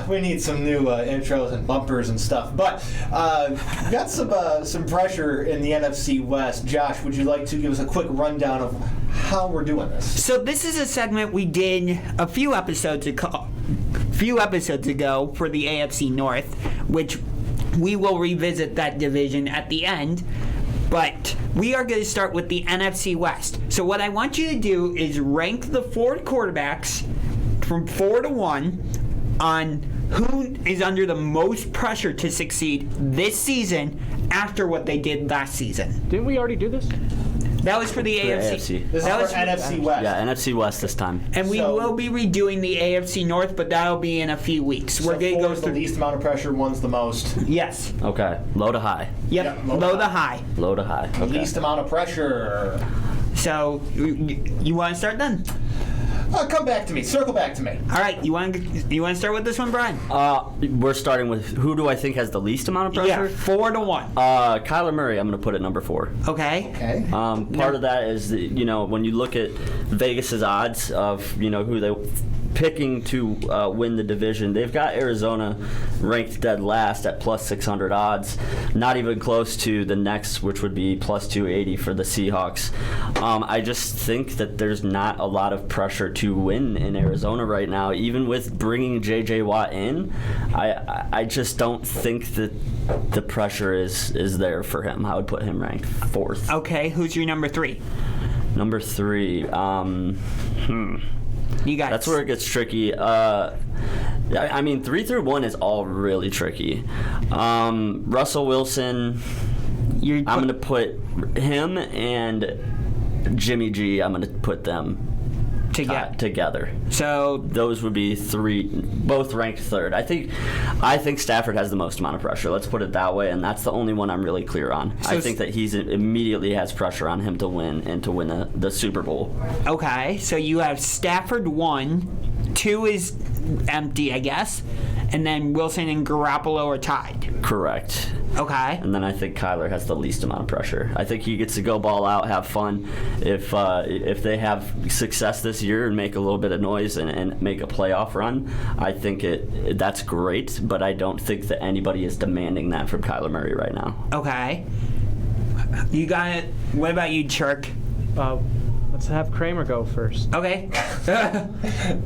We need some new intros and bumpers and stuff. But we got some pressure in the NFC West. Josh, would you like to give us a quick rundown of how we're doing this? So this is a segment we did a few episodes ago for the AFC North, which we will revisit that division at the end, but we are going to start with the NFC West. So what I want you to do is rank the four quarterbacks from 4 to 1 on who is under the most pressure to succeed this season after what they did last season. Didn't we already do this? That was for the AFC. This is That for was NFC West. Yeah, NFC West this time. And we So- will be redoing the AFC North, but that'll be in a few weeks. So We're going to four go is the through. least amount of pressure, one's the most. Yes. Okay, low to high. Yep. Yeah, low to high. Low to high. Okay. Least amount of pressure. So you want to start then? Come back to me. Circle back to me. All right. You want to start with this one, Brian? We're starting with who do I think has the least amount of Yeah. pressure? 4-1. Kyler Murray, I'm going to put at number 4. Okay. Okay. Part of that is, when you look at Vegas's odds of, who they picking to win the division, they've got Arizona ranked dead last at plus 600 odds, not even close to the next, which would be plus 280 for the Seahawks. I just think that there's not a lot of pressure to win in Arizona right now, even with bringing J.J. Watt in. I just don't think that the pressure is there for him. I would put him ranked 4th. Okay. Who's your number 3? Number 3. You got. That's where it gets tricky. I mean, 3 through 1 is all really tricky. Russell Wilson, I'm going to put him and Jimmy G, I'm going to put them together. So those would be 3, both ranked 3rd. I think Stafford has the most amount of pressure. Let's put it that way, and that's the only one I'm really clear on. So I think that he's immediately has pressure on him to win and to win the Super Bowl. Okay. So you have Stafford 1, 2 is empty, I guess, and then Wilson and Garoppolo are tied. Correct. Okay. And then I think Kyler has the least amount of pressure. I think he gets to go ball out, have fun. If they have success this year and make a little bit of noise and make a playoff run, I think that's great, but I don't think that anybody is demanding that from Kyler Murray right now. Okay. You got it. What about you, Chirk? Let's have Kramer go first. Okay.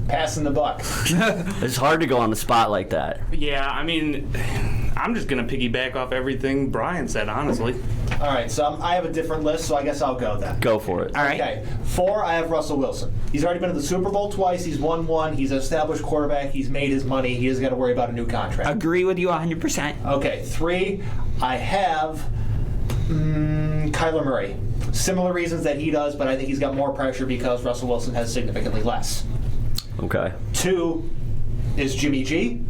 Passing the buck. It's hard to go on the spot like that. Yeah, I mean, I'm just going to piggyback off everything Brian said, honestly. All right, so I have a different list, so I guess I'll go then. Go for it. All right. Okay, 4, I have Russell Wilson. He's already been to the Super Bowl twice. He's won 1. He's an established quarterback. He's made his money. He doesn't got to worry about a new contract. Agree with you 100%. Okay, 3, I have Kyler Murray. Similar reasons that he does, but I think he's got more pressure because Russell Wilson has significantly less. Okay. 2 is Jimmy G,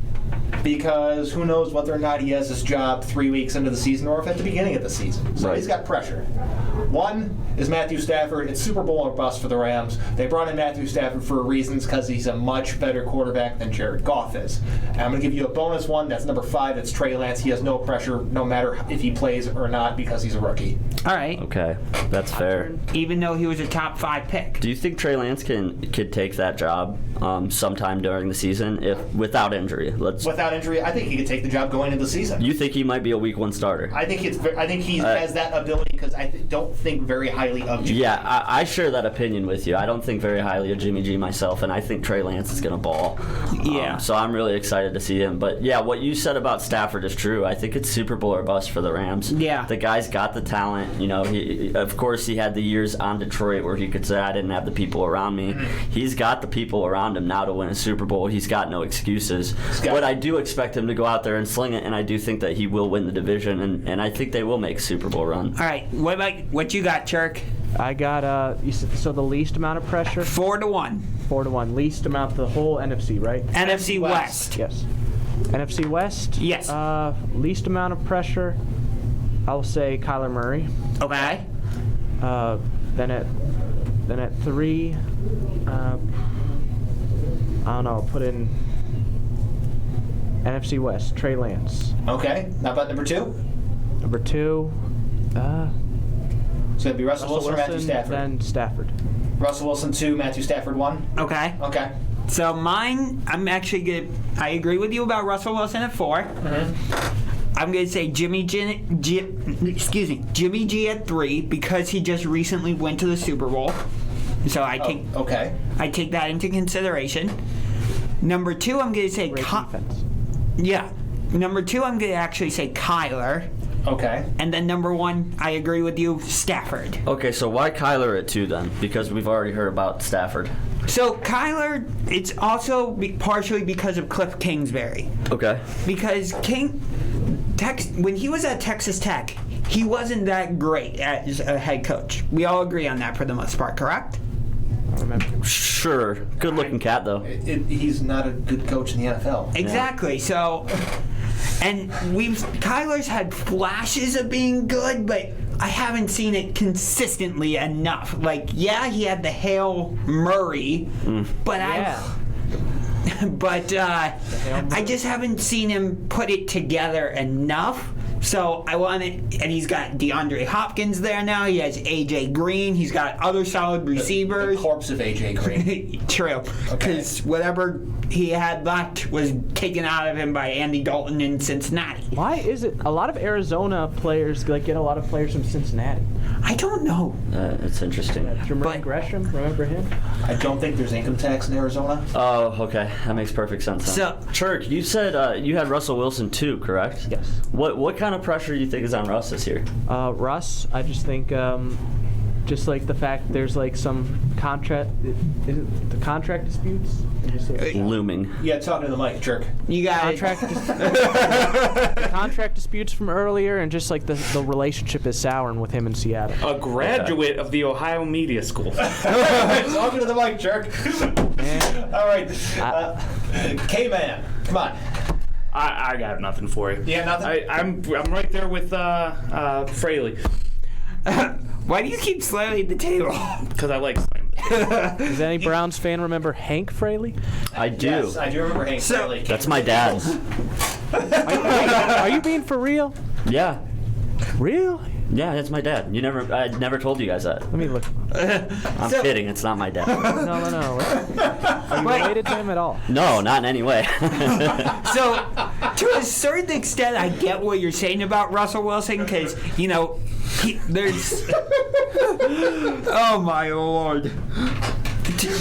because who knows whether or not he has this job 3 weeks into the season or if at the beginning of the season. So Right. he's got pressure. 1 is Matthew Stafford. It's Super Bowl or bust for the Rams. They brought in Matthew Stafford for reasons because he's a much better quarterback than Jared Goff is. And I'm going to give you a bonus one. That's number 5. It's Trey Lance. He has no pressure no matter if he plays or not because he's a rookie. All right. Okay. That's fair. Even though he was a top 5 pick. Do you think Trey Lance could take that job sometime during the season without injury? Without injury, I think he could take the job going into the season. You think he might be a week 1 starter? I think he has that ability because I don't think very highly of Jimmy. Yeah, I share that opinion with you. I don't think very highly of Jimmy G myself, and I think Trey Lance is going to ball. Yeah. So I'm really excited to see him. But yeah, what you said about Stafford is true. I think it's Super Bowl or bust for the Rams. Yeah. The guy's got the talent. Of course, he had the years on Detroit where he could say, I didn't have the people around me. He's got the people around him now to win a Super Bowl. He's got no excuses. But I do expect him to go out there and sling it, and I do think that he will win the division, and I think they will make a Super Bowl run. All right. What you got, Chirk? I got so the least amount of pressure. 4-1. 4-1. Least amount the whole NFC, right? NFC West. Yes. NFC West. Yes. Least amount of pressure. I'll say Kyler Murray. Okay. Then at 3, I don't know. I'll put in NFC West. Trey Lance. Okay. How about number 2? Number 2. So it'd be Russell Wilson or Matthew Stafford? Then Stafford. Russell Wilson 2, Matthew Stafford 1? Okay. Okay. So mine, I'm actually good. I agree with you about Russell Wilson at 4. Mm-hmm. I'm going to say Jimmy G at 3 because he just recently went to the Super Bowl. So I take that into consideration. Number 2, I'm going to say defense. Yeah. Number 2, I'm going to actually say Kyler. Okay. And then number 1, I agree with you, Stafford. Okay, so why Kyler at 2 then? Because we've already heard about Stafford. So Kyler, it's also partially because of Cliff Kingsbury. Okay. Because when he was at Texas Tech, he wasn't that great as a head coach. We all agree on that for the most part, correct? Sure. Good looking cat, though. He's not a good coach in the NFL. Exactly. So, and Kyler's had flashes of being good, but I haven't seen it consistently enough. Like, yeah, he had the Hail Murray, but I just haven't seen him put it together enough. So I want it, and he's got DeAndre Hopkins there now. He has AJ Green. He's got other solid receivers. The corpse of AJ Green. True, because whatever he had left was taken out of him by Andy Dalton in Cincinnati. Why is it a lot of Arizona players get a lot of players from Cincinnati? I don't know. It's interesting. Jermaine Gresham, remember him? I don't think there's income tax in Arizona. Oh, okay. That makes perfect sense. So, Church, you said you had Russell Wilson too, correct? Yes. What kind of pressure do you think is on Russ this year? Russ, I just think, just like the fact there's like some contract disputes. Looming. Yeah, talking to the mic, jerk. you got Contract disputes from earlier, and just like the relationship is souring with him in Seattle. A graduate of the Ohio Media School. Talking to the mic, jerk. All right. K-Man, come on. I got nothing for you. Yeah, nothing? I'm right there with Fraley. Why do you keep slamming the table? Because I like slamming. Does any Browns fan remember Hank Fraley? I do. Yes, I do remember Hank Fraley. That's my dad. Are you being for real? Yeah. Real? Yeah, that's my dad. I never told you guys that. Let me look. I'm kidding. It's not my dad. No. Are you related to him at all? No, not in any way. So, to a certain extent, I get what you're saying about Russell Wilson, because, there's... Oh, my Lord.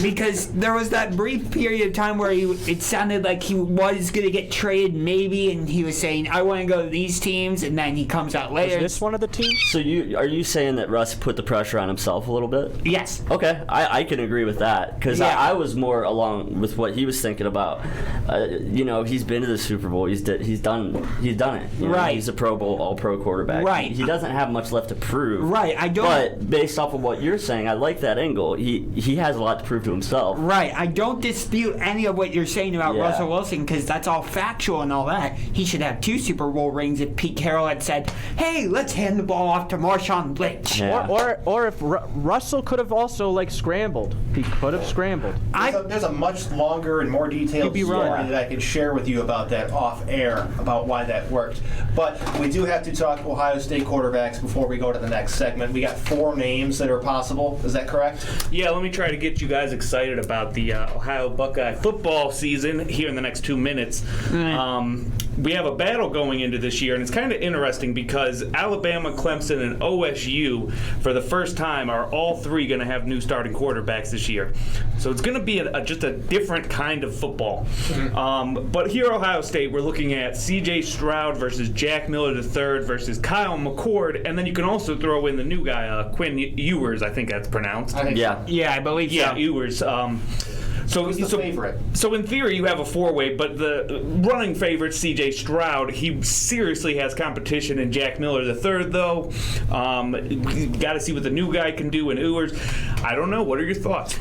Because there was that brief period of time where it sounded like he was going to get traded maybe, and he was saying, I want to go to these teams, and then he comes out later. Is this one of the teams? So are you saying that Russ put the pressure on himself a little bit? Yes. Okay, I can agree with that, because I was more along with what he was thinking about. He's been to the Super Bowl. He's done it. Right. He's a Pro Bowl, All-Pro quarterback. Right. He doesn't have much left to prove. Right. I don't. But based off of what you're saying, I like that angle. He has a lot to prove to himself. Right. I don't dispute any of what you're saying about Russell Wilson, because that's all factual and all that. He should have 2 Super Bowl rings if Pete Carroll had said, hey, let's hand the ball off to Marshawn Lynch. Yeah. Or if Russell could have also scrambled. He could have scrambled. There's a much longer and more detailed story that I can share with you about that off air, about why that worked. But we do have to talk Ohio State quarterbacks before we go to the next segment. We got 4 names that are possible. Is that correct? Yeah, let me try to get you guys excited about the Ohio Buckeye football season here in the next 2 minutes. We have a battle going into this year, and it's kind of interesting because Alabama, Clemson, and OSU, for the first time, are all 3 going to have new starting quarterbacks this year. So it's going to be just a different kind of football. But here at Ohio State, we're looking at C.J. Stroud versus Jack Miller III versus Kyle McCord, and then you can also throw in the new guy, Quinn Ewers, I think that's pronounced. Yeah, I believe so. Yeah, Ewers. Who's the favorite? So in theory, you have a 4-way, but the running favorite, C.J. Stroud, he seriously has competition in Jack Miller III, though. Got to see what the new guy can do in Ewers. I don't know. What are your thoughts?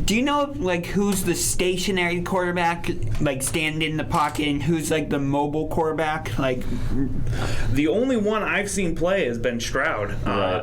Do you know who's the stationary quarterback, stand in the pocket, and who's the mobile quarterback? The only one I've seen play has been Stroud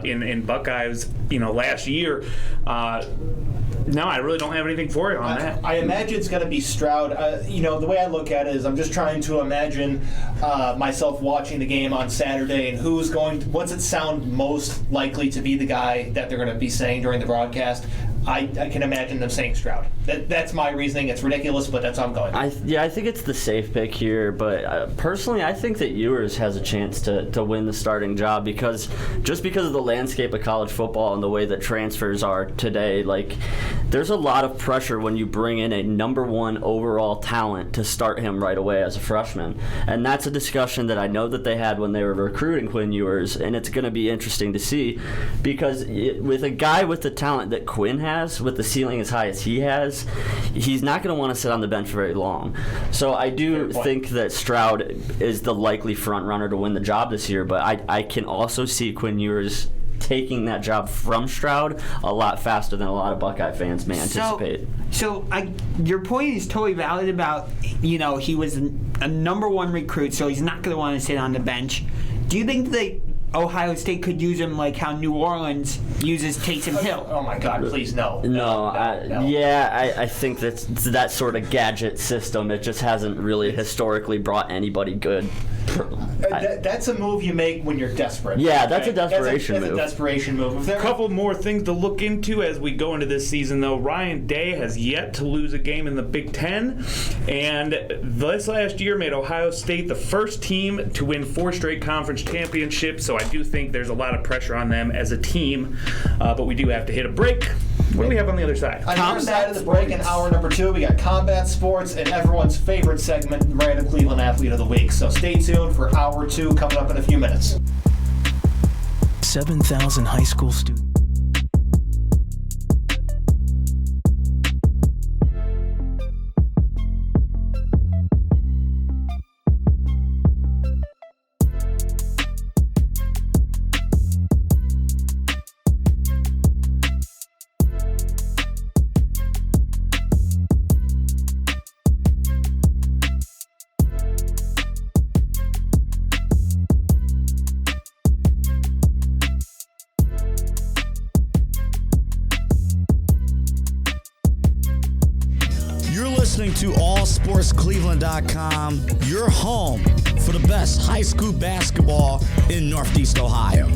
in Buckeyes. Last year. No, I really don't have anything for you on that. I imagine it's going to be Stroud. The way I look at it is I'm just trying to imagine myself watching the game on Saturday and what's it sound most likely to be the guy that they're going to be saying during the broadcast. I can imagine them saying Stroud. That's my reasoning. It's ridiculous, but that's how I'm going. I think it's the safe pick here, but personally, I think that Ewers has a chance to win the starting job because of the landscape of college football and the way that transfers are today. there's a lot of pressure when you bring in a number 1 overall talent to start him right away as a freshman. And that's a discussion that I know that they had when they were recruiting Quinn Ewers, and it's going to be interesting to see because with a guy with the talent that Quinn has, with the ceiling as high as he has, he's not going to want to sit on the bench for very long. So I do think that Stroud is the likely front runner to win the job this year, but I can also see Quinn Ewers taking that job from Stroud a lot faster than a lot of Buckeye fans may anticipate. Your point is totally valid about, he was a number 1 recruit, so he's not going to want to sit on the bench. Do you think that Ohio State could use him like how New Orleans uses Taysom Hill? Oh my God, please no. I think that sort of gadget system, it just hasn't really historically brought anybody good. That's a move you make when you're desperate. Yeah, that's a desperation move. That's a desperation move. A couple more things to look into as we go into this season, though. Ryan Day has yet to lose a game in the Big Ten, and this last year made Ohio State the first team to win 4 straight conference championships, so I do think there's a lot of pressure on them as a team, but we do have to hit a break. What do we have on the other side? On the other side of the break in hour number 2, we got combat sports and everyone's favorite segment, Random Cleveland Athlete of the Week. So stay tuned for hour 2 coming up in a few minutes. 7,000 high school students. Listening to allsportscleveland.com, your home for the best high school basketball in Northeast Ohio.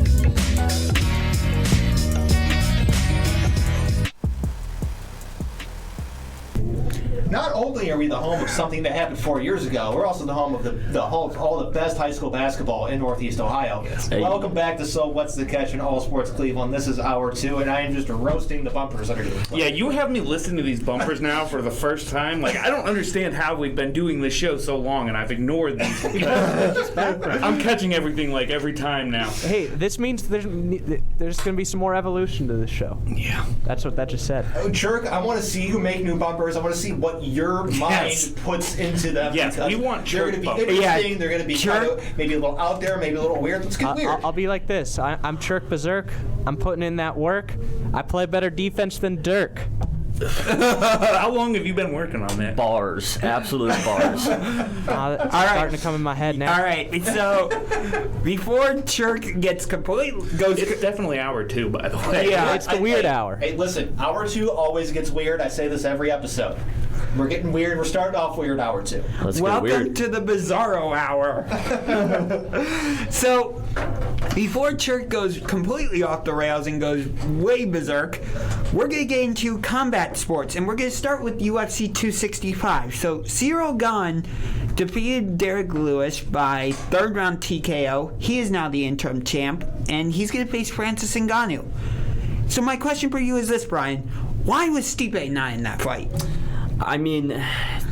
Not only are we the home of something that happened 4 years ago, we're also the home of all the best high school basketball in Northeast Ohio. Yes. Hey. Welcome back to So What's the Catch in All Sports Cleveland. This is hour 2, and I am just roasting the bumpers underneath. Yeah, you have me listen to these bumpers now for the first time. Like, I don't understand how we've been doing this show so long, and I've ignored these. I'm catching everything like every time now. Hey, this means there's going to be some more evolution to this show. Yeah. That's what that just said. Jerk, I want to see you make new bumpers. I want to see what your mind puts into them. Yes, we want they're going to be interesting. They're going to be kind of maybe a little out there, maybe a little weird. Let's get weird. I'll be like this. I'm Chirk Berserk. I'm putting in that work. I play better defense than Dirk. How long have you been working on that? Bars. Absolute bars. Starting to come in my head now. All right, so before Chirk gets it's definitely hour 2, by the way. Yeah, it's the weird hour. Hey, listen, hour 2 always gets weird. I say this every episode. We're getting weird. We're starting off weird hour 2. Welcome to the Bizarro Hour. So, before Chirk goes completely off the rails and goes way berserk, we're going to get into combat sports, and we're going to start with UFC 265. So, Cyril Gane defeated Derek Lewis by 3rd round TKO. He is now the interim champ, and he's going to face Francis Ngannou. So, my question for you is this, Brian. Why was Stipe not in that fight? I mean,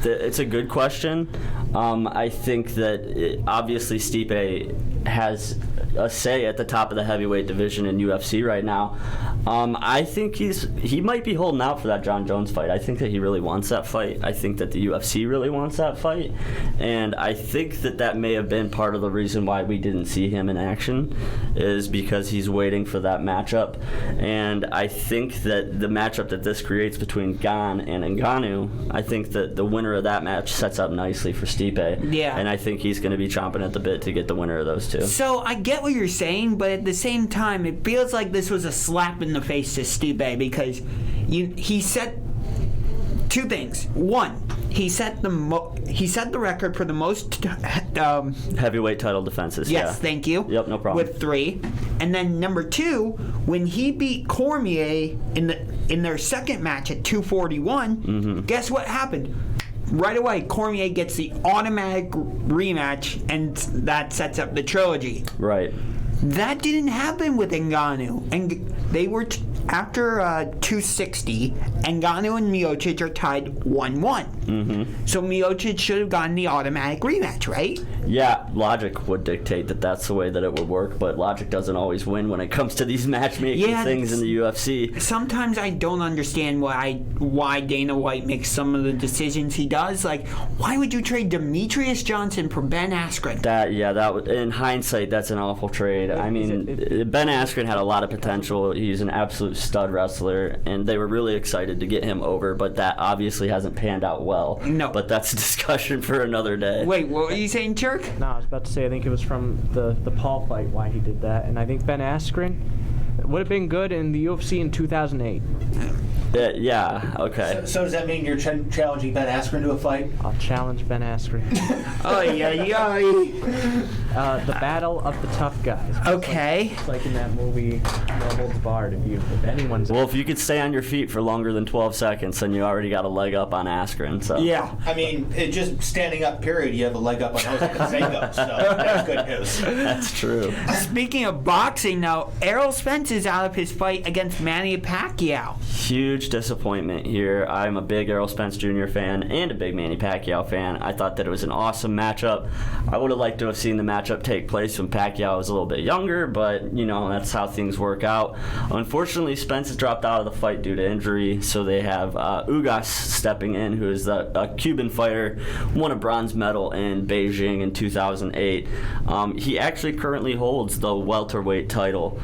it's a good question. I think that obviously Stipe has a say at the top of the heavyweight division in UFC right now. I think he might be holding out for that John Jones fight. I think that he really wants that fight. I think that the UFC really wants that fight. And I think that may have been part of the reason why we didn't see him in action, is because he's waiting for that matchup. And I think that the matchup that this creates between Gane and Ngannou, I think that the winner of that match sets up nicely for Stipe. Yeah. And I think he's going to be chomping at the bit to get the winner of those two. So I get what you're saying, but at the same time, it feels like this was a slap in the face to Stipe, because he set two things. One, he set the record for the most heavyweight title defenses. Yes, yeah. Thank you. Yep, no problem. With 3, and then number 2, when he beat Cormier in their second match at 241, guess what happened? Right away, Cormier gets the automatic rematch, and that sets up the trilogy. Right. That didn't happen with Ngannou. And they were after 260, Ngannou and Miocic are tied 1-1. So Miocic should have gotten the automatic rematch, right? Yeah, logic would dictate that that's the way that it would work, but logic doesn't always win when it comes to these matchmaking things in the UFC. Sometimes I don't understand why Dana White makes some of the decisions he does. Like, why would you trade Demetrius Johnson for Ben Askren? In hindsight, that's an awful trade. I mean, Ben Askren had a lot of potential. He's an absolute stud wrestler, and they were really excited to get him over, but that obviously hasn't panned out well. No. But that's a discussion for another day. Wait, what were you saying, Chirk? No, I was about to say I think it was from the Paul fight why he did that, and I think Ben Askren would have been good in the UFC in 2008. Yeah, okay. So does that mean you're challenging Ben Askren to a fight? I'll challenge Ben Askren. The battle of the tough guys. Okay. It's like in that movie, No Holds Barred. If anyone's Well, if you could stay on your feet for longer than 12 seconds, then you already got a leg up on Askren. So. Yeah. I mean, just standing up, period, you have a leg up on Jose Canseco, so that's good news. That's true. Speaking of boxing, now, Errol Spence is out of his fight against Manny Pacquiao. Huge disappointment here. I'm a big Errol Spence Jr. fan and a big Manny Pacquiao fan. I thought that it was an awesome matchup. I would have liked to have seen the matchup take place when Pacquiao was a little bit younger, but, that's how things work out. Unfortunately, Spence has dropped out of the fight due to injury, so they have Ugas stepping in, who is a Cuban fighter, won a bronze medal in Beijing in 2008. He actually currently holds the welterweight title.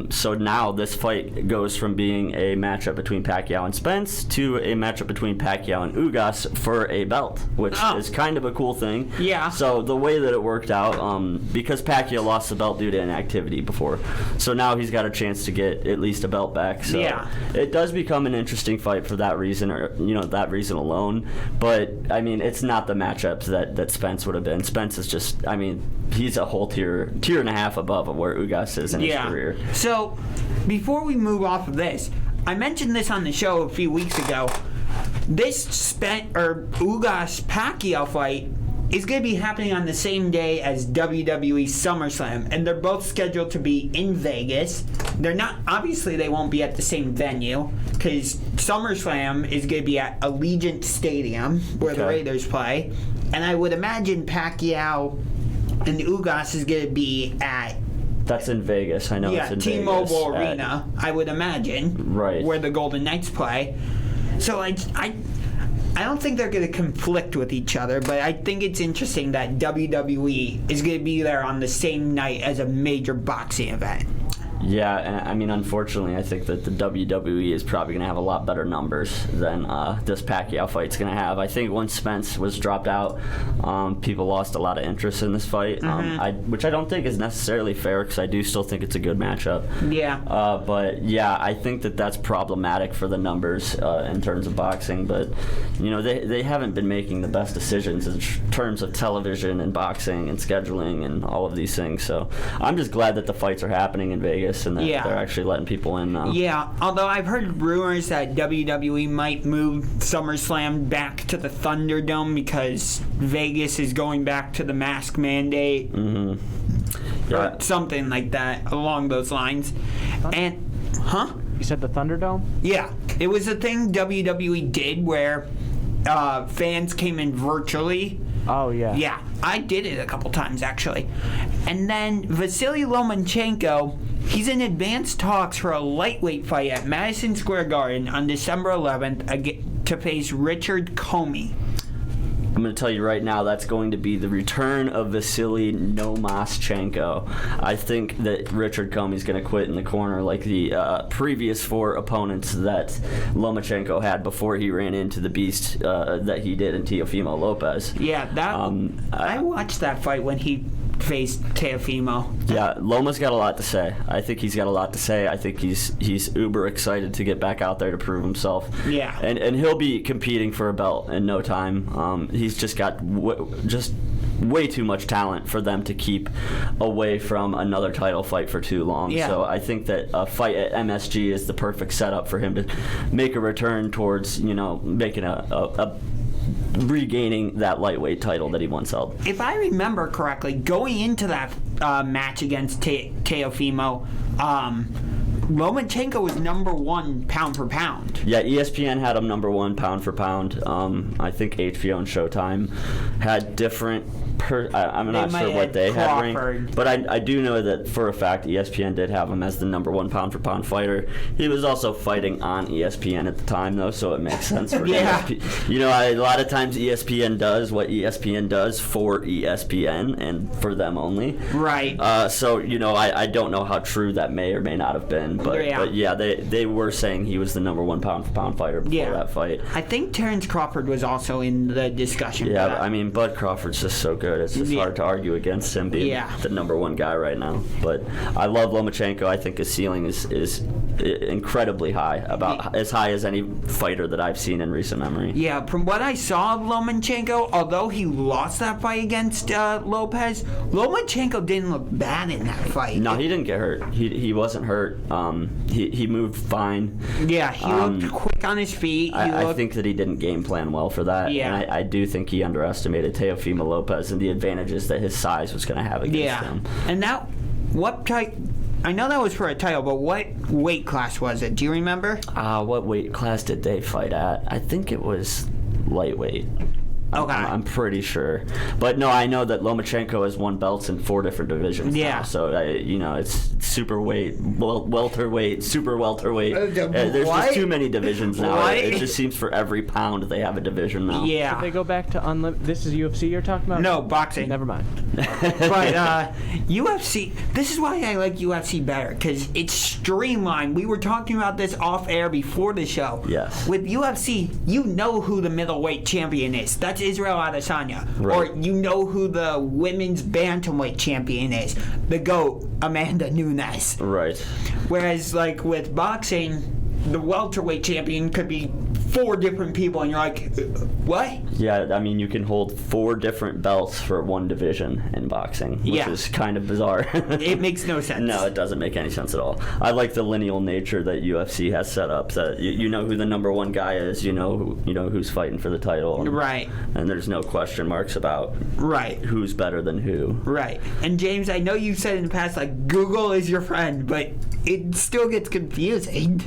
So now this fight goes from being a matchup between Pacquiao and Spence to a matchup between Pacquiao and Ugas for a belt, which is kind of a cool thing. Yeah. So the way that it worked out, because Pacquiao lost the belt due to inactivity before, so now he's got a chance to get at least a belt back. So it does become an interesting fight for that reason, or that reason alone. But I mean, it's not the matchups that Spence would have been. Spence is just, he's a whole tier and a half above of where Ugas is in his career. So before we move off of this, I mentioned this on the show a few weeks ago. This Ugas Pacquiao fight is going to be happening on the same day as WWE SummerSlam, and they're both scheduled to be in Vegas. They're not, obviously they won't be at the same venue, because SummerSlam is going to be at Allegiant Stadium, where the Raiders play, and I would imagine Pacquiao and Ugas is going to be at... That's in Vegas. I know it's in T-Mobile Vegas. Arena, I would imagine, right, where the Golden Knights play. So I don't think they're going to conflict with each other, but I think it's interesting that WWE is going to be there on the same night as a major boxing event. Yeah, and unfortunately, I think that the WWE is probably going to have a lot better numbers than this Pacquiao fight's going to have. I think once Spence was dropped out, people lost a lot of interest in this fight, which I don't think is necessarily fair, because I do still think it's a good matchup. Yeah. But yeah, I think that that's problematic for the numbers in terms of boxing. But they haven't been making the best decisions in terms of television and boxing and scheduling and all of these things. So I'm just glad that the fights are happening in Vegas. And that they're actually letting people in now. Yeah, although I've heard rumors that WWE might move SummerSlam back to the Thunderdome because Vegas is going back to the mask mandate. Or something like that, along those lines. And, You said the Thunderdome? Yeah, it was a thing WWE did where fans came in virtually. Oh, yeah. Yeah, I did it a couple times, actually. And then Vasily Lomachenko, he's in advanced talks for a lightweight fight at Madison Square Garden on December 11th to face Richard Comey. I'm going to tell you right now, that's going to be the return of Vasily Lomachenko. I think that Richard Comey's going to quit in the corner like the previous 4 opponents that Lomachenko had before he ran into the beast that he did in Teofimo Lopez. Yeah, I watched that fight when he faced Teofimo. Yeah, Loma's got a lot to say. I think he's got a lot to say. I think he's uber excited to get back out there to prove himself. Yeah. And he'll be competing for a belt in no time. He's just got just way too much talent for them to keep away from another title fight for too long. Yeah. So I think that a fight at MSG is the perfect setup for him to make a return towards, making a regaining that lightweight title that he once held. If I remember correctly, going into that match against Teofimo, Lomachenko was number 1 pound for pound. Yeah, ESPN had him number 1 pound for pound. I think HBO and Showtime had different. I'm not sure what they had ranked, but I do know that for a fact ESPN did have him as the number 1 pound for pound fighter. He was also fighting on ESPN at the time, though, so it makes sense for ESPN. You know, a lot of times ESPN does what ESPN does for ESPN and for them only. Right. So, you know, I don't know how true that may or may not have been, but yeah, they were saying he was the number 1 pound for pound fighter before that fight. I think Terrence Crawford was also in the discussion. Yeah, I mean, Bud Crawford's just so good. It's just hard to argue against him being the number 1 guy right now. But I love Lomachenko. I think his ceiling is incredibly high, about as high as any fighter that I've seen in recent memory. Yeah, from what I saw of Lomachenko, although he lost that fight against Lopez, Lomachenko didn't look bad in that fight. No, he didn't get hurt. He wasn't hurt. He moved fine. Yeah, he looked quick on his feet. I think that he didn't game plan well for that. Yeah. And I do think he underestimated Teofimo Lopez and the advantages that his size was going to have against him. And now, what type? I know that was for a title, but what weight class was it? Do you remember? What weight class did they fight at? I think it was lightweight. Okay. I'm pretty sure. But no, I know that Lomachenko has won belts in 4 different divisions now. So, you know, it's super weight, welterweight, super welterweight. There's just too many divisions now. It just seems for every pound they have a division now. Yeah. If they go back to unlimited, this is UFC you're talking about? No, boxing. Never mind. But UFC, this is why I like UFC better, because it's streamlined. We were talking about this off air before the show. Yes. With UFC, you know who the middleweight champion is. That's Israel Adesanya. Right. Or you know who the women's bantamweight champion is. The GOAT, Amanda Nunes. Right. Whereas, like, with boxing, the welterweight champion could be 4 different people, and you're like, what? Yeah, I mean, you can hold 4 different belts for 1 division in boxing, which is kind of bizarre. It makes no sense. No, it doesn't make any sense at all. I like the lineal nature that UFC has set up. That you know who the number 1 guy is. You know who's fighting for the title. Right. And there's no question marks about who's better than who. Right. And James, I know you've said in the past, like, Google is your friend, but it still gets confusing.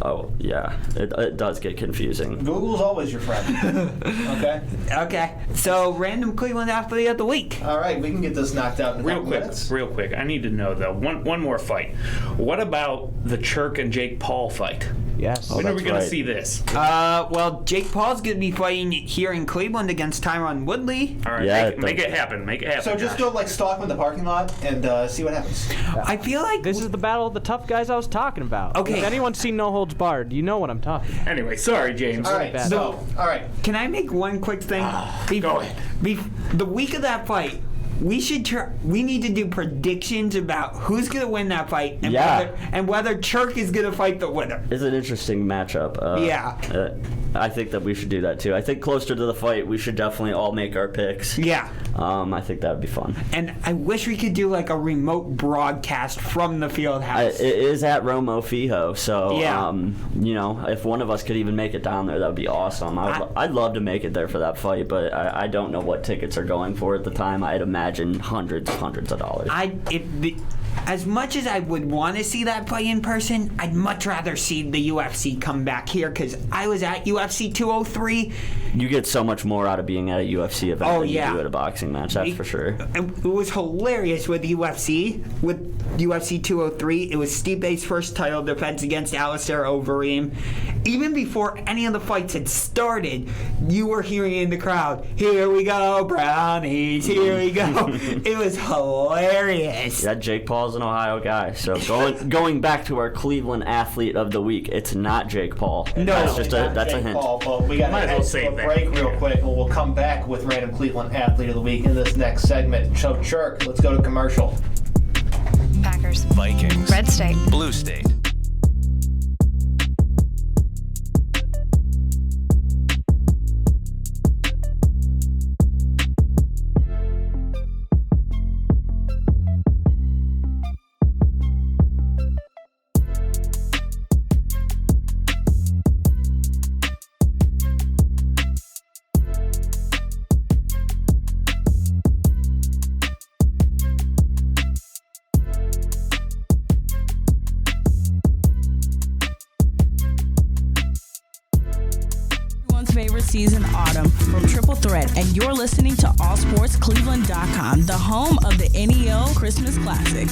Oh, yeah. It does get confusing. Google's always your friend. Okay? Okay. So, random Cleveland athlete of the week. All right, we can get this knocked out in a couple minutes. Real quick. I need to know, though, one more fight. What about the Chirk and Jake Paul fight? Yes. When are we going to see this? Well, Jake Paul's going to be fighting here in Cleveland against Tyron Woodley. All right, make it happen. Make it happen. So just go, like, stalk him in the parking lot and see what happens. I feel like this is the battle of the tough guys I was talking about. Okay. If anyone's seen No Holds Barred, you know what I'm talking about. Anyway, sorry, James. All right, all right. Can I make one quick thing? Go ahead. The week of that fight, we need to do predictions about who's going to win that fight and whether Chirk is going to fight the winner. It's an interesting matchup. I think that we should do that too. I think closer to the fight, we should definitely all make our picks. Yeah. I think that would be fun. And I wish we could do like a remote broadcast from the field house. It is at Romo Fijo, so you know, if one of us could even make it down there, that would be awesome. I'd love to make it there for that fight, but I don't know what tickets are going for at the time. I'd imagine hundreds of dollars. As much as I would want to see that fight in person, I'd much rather see the UFC come back here, because I was at UFC 203. You get so much more out of being at a UFC event than you do at a boxing match, that's for sure. It was hilarious with UFC. With UFC 203, it was Stipe's first title defense against Alistair Overeem. Even before any of the fights had started, you were hearing in the crowd, "Here we go, brownies, here we go." It was hilarious. Yeah, Jake Paul's an Ohio guy, so going back to our Cleveland athlete of the week, it's not Jake Paul. No, that's a hint. Paul, but we got to head to a break real quick, and we'll come back with random Cleveland athlete of the week in this next segment. So, Chirk, let's go to commercial. Packers, Vikings, Red State, Blue State. everyone's favorite season, autumn, from Triple Threat, and you're listening to allsportscleveland.com, the home of the NEO Christmas Classic.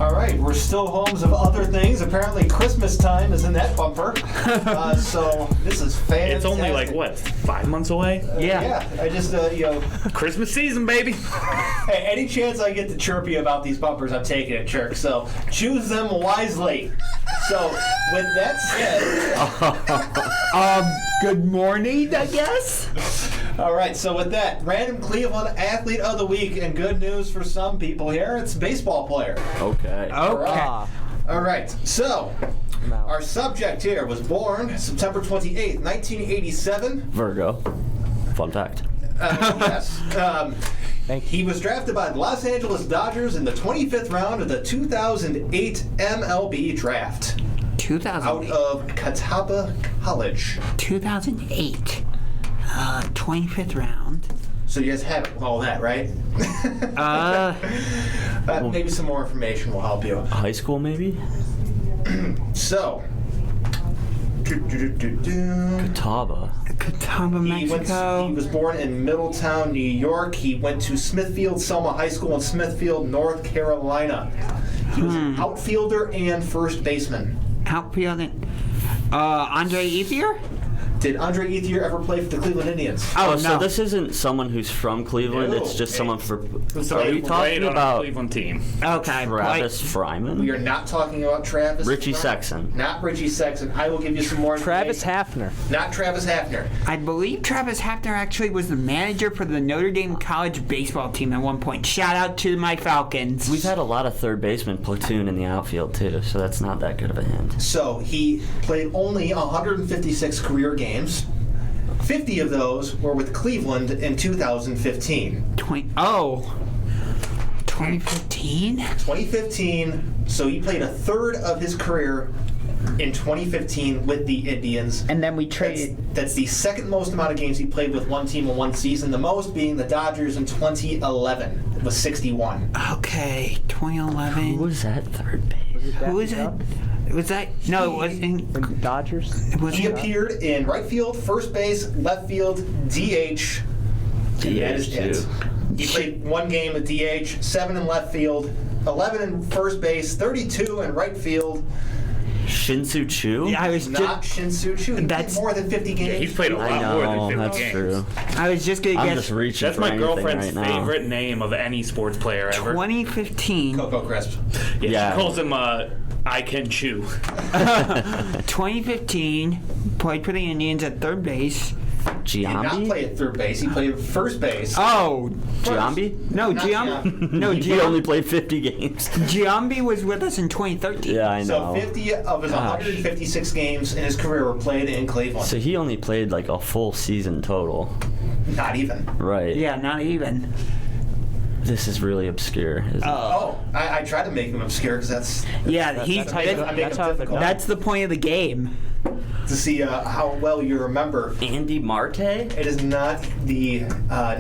All right, we're still homes of other things. Apparently, Christmas time is in that bumper. So this is fantastic. It's only like, what, 5 months away? Yeah. I just, Christmas season, baby. Hey, any chance I get to chirp you about these bumpers, I'm taking it, Chirk. So choose them wisely. So with that said, Good morning, I guess. all right. So with that, random Cleveland athlete of the week, and good news for some people here, it's a baseball player. Okay. All right. So our subject here was born September 28th, 1987. Virgo. Fun fact. Yes. He was drafted by the Los Angeles Dodgers in the 25th round of the 2008 MLB draft. 2008. Out of Catawba College. 2008. 25th round. So you guys have all that, right? Maybe some more information will help you. High school, maybe? So. Catawba, Mexico. He was born in Middletown, New York. He went to Smithfield Selma High School in Smithfield, North Carolina. He was an outfielder and first baseman. Outfielder. Andre Ethier? Did Andre Ethier ever play for the Cleveland Indians? Oh, no. so this isn't someone who's from Cleveland. No. It's just someone for. So Are you talking on a about Cleveland team? Okay. Travis Fryman? We are not talking about Travis. Richie Fry- Sexton. Not Richie Sexton. I will give you some more Travis information. Hafner. Not Travis Hafner. I believe Travis Hafner actually was the manager for the Notre Dame college baseball team at one point. Shout out to my Falcons. We've had a lot of third baseman platoon in the outfield too, so that's not that good of a hint. So he played only 156 career games. 50 of those were with Cleveland in 2015. 2015? 2015, so he played a third of his career in 2015 with the Indians. And then we traded. That's the second most amount of games he played with one team in one season, the most being the Dodgers in 2011. It was 61. Okay, 2011. Who was that third base? Who was it? Was that? No, it wasn't. Dodgers? He appeared in right field, first base, left field, DH. And that is it. He played one game at DH, 7 in left field, 11 in first base, 32 in right field. Shin-Soo Choo? Yeah, I was Not Shin-Soo Choo. He played more than 50 games. Yeah, he's played a lot I more than know, 50 that's games. true. I was just gonna I'm guess. just reaching That's for my anything girlfriend's right now. favorite name of any sports player ever. 2015. Cocoa Crisp. Yeah, she calls him I Can Chew. 2015. Played for the Indians at third base. He did not Giambi? play at third base. He played at first base. Oh. Giambi? No, Not Giambi. No, He only played 50 games. Giambi was with us in 2013. Yeah, I So know. 50 of his 156 games in his career were played in Cleveland. So he only played like a full season total. Not even. Right. Yeah, not even. This is really obscure, isn't it? I tried to make him obscure because that's He's. That's how you- I make that's him how it's difficult done. That's the point of the game. to see how well you remember. Andy Marte? It is not the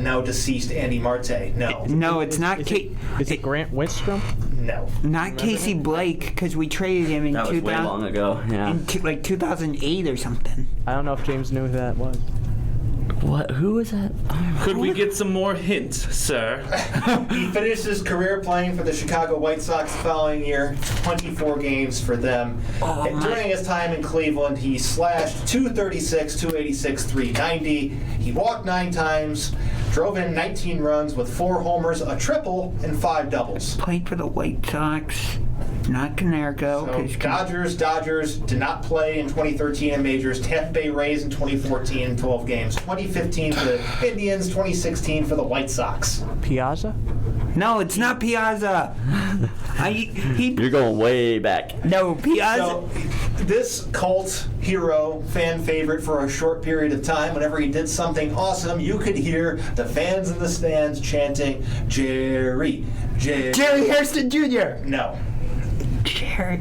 now deceased Andy Marte. No. No, it's not. Is it Grant Wistrom? No. Not Casey Blake, because we traded him in That was way long ago, yeah. in like 2008 or something. I don't know if James knew who that was. What? Who was that? Could we get some more hints, sir? He finished his career playing for the Chicago White Sox the following year, 24 games for them. And during his time in Cleveland, he slashed 236, 286, 390. He walked 9 times, drove in 19 runs with 4 homers, a triple, and 5 doubles. Played for the White Sox, not Canerco. So Dodgers did not play in 2013 in majors. Tampa Bay Rays in 2014 in 12 games. 2015 for the Indians, 2016 for the White Sox. Piazza? No, it's not Piazza. You're going way back. No, Piazza. So, this cult hero, fan favorite for a short period of time, whenever he did something awesome, you could hear the fans in the stands chanting, Jerry. Jerry Hairston Jr. No. Jerry.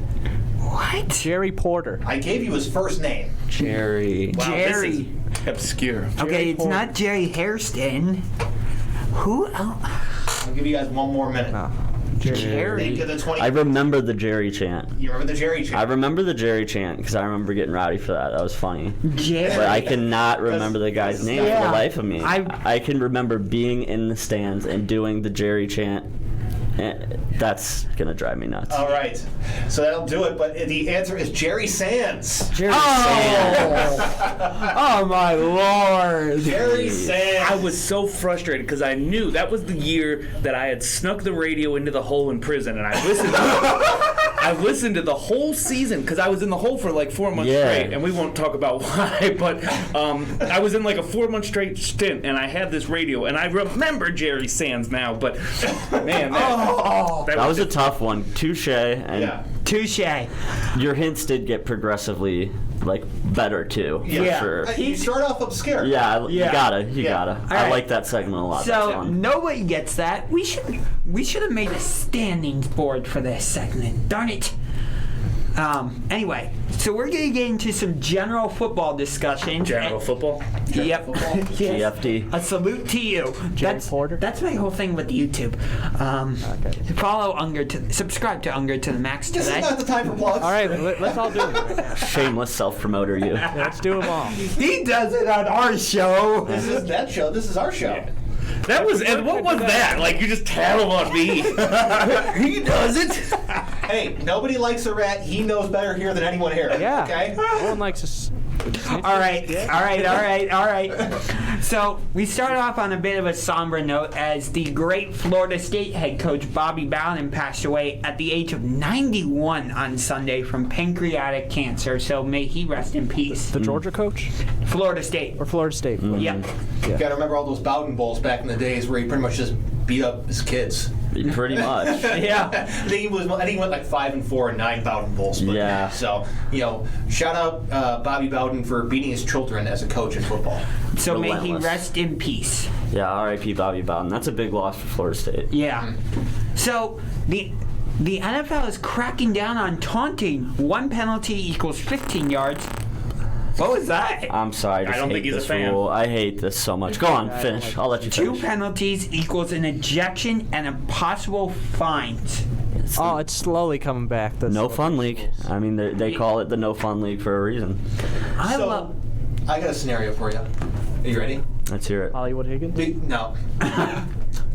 What? Jerry Porter. I gave you his first name. Jerry. Wow, Jerry. This is obscure. Okay, it's not Jerry Hairston. Who else? I'll give you guys one more minute. Jerry. Think of the 20. I remember the Jerry chant. You remember the Jerry chant? I remember the Jerry chant because I remember getting rowdy for that. That was funny. Jerry. But I cannot remember the guy's name for Yeah. the life of me. I I can remember being in the stands and doing the Jerry chant. That's gonna drive me nuts. All right, so that'll do it. But the answer is Jerry Sands. Jerry Sands. Oh my Lord. Jerry Sands. I was so frustrated because I knew that was the year that I had snuck the radio into the hole in prison, and I listened to it. I listened to the whole season because I was in the hole for like 4 months straight, and we won't talk about why, but I was in like a 4 month straight stint, and I had this radio, and I remember Jerry Sands now, but man, that was a tough one. Touche. And Touche. your hints did get progressively better too. Yeah. For sure. You start off obscure. Yeah, you gotta. All I right. like that segment a lot. That's So fun. nobody gets that. We should have made a standings board for this segment. Darn it. Anyway, so we're gonna get into some general football discussion. General football? Yep. Yes. GFD. A salute to you. Porter? That's my whole thing with YouTube. Follow Unger subscribe to Unger to the Max This today. is not the time for plugs. All right, let's all do it right now. Shameless self-promoter, you. Let's do them all. He does it on our show. This is that show. This is our show. That was, and what was that? Like, you just tattle on me. He does it. Hey, nobody likes a rat. He knows better here than anyone here. Yeah. Okay. No one likes us. All right. So we start off on a bit of a somber note as the great Florida State head coach Bobby Bowden passed away at the age of 91 on Sunday from pancreatic cancer. So may he rest in peace. The Georgia coach? Florida State. Or Florida State? Yep. You gotta remember all those Bowden Bowls back in the days where he pretty much just beat up his kids. Pretty much. Yeah. I think he went like 5-4 and 9 Bowden Bowls. But, Yeah. So shout out Bobby Bowden for beating his children as a coach in football. So may he Relentless. rest in peace. Yeah, R.I.P. Bobby Bowden. That's a big loss for Florida State. Yeah. So the NFL is cracking down on taunting. 1 penalty equals 15 yards. What was that? I'm sorry. I don't hate think he's a this fan. rule. I hate this so much. Go on, finish. I'll let you 2 finish. penalties equals an ejection and a possible fines. Oh, it's slowly coming back. That's No what Fun the League. rules. I mean, they call it the No Fun League for a reason. I love. I got a scenario for you. Are you ready? Let's hear it. Hollywood Higgins? No.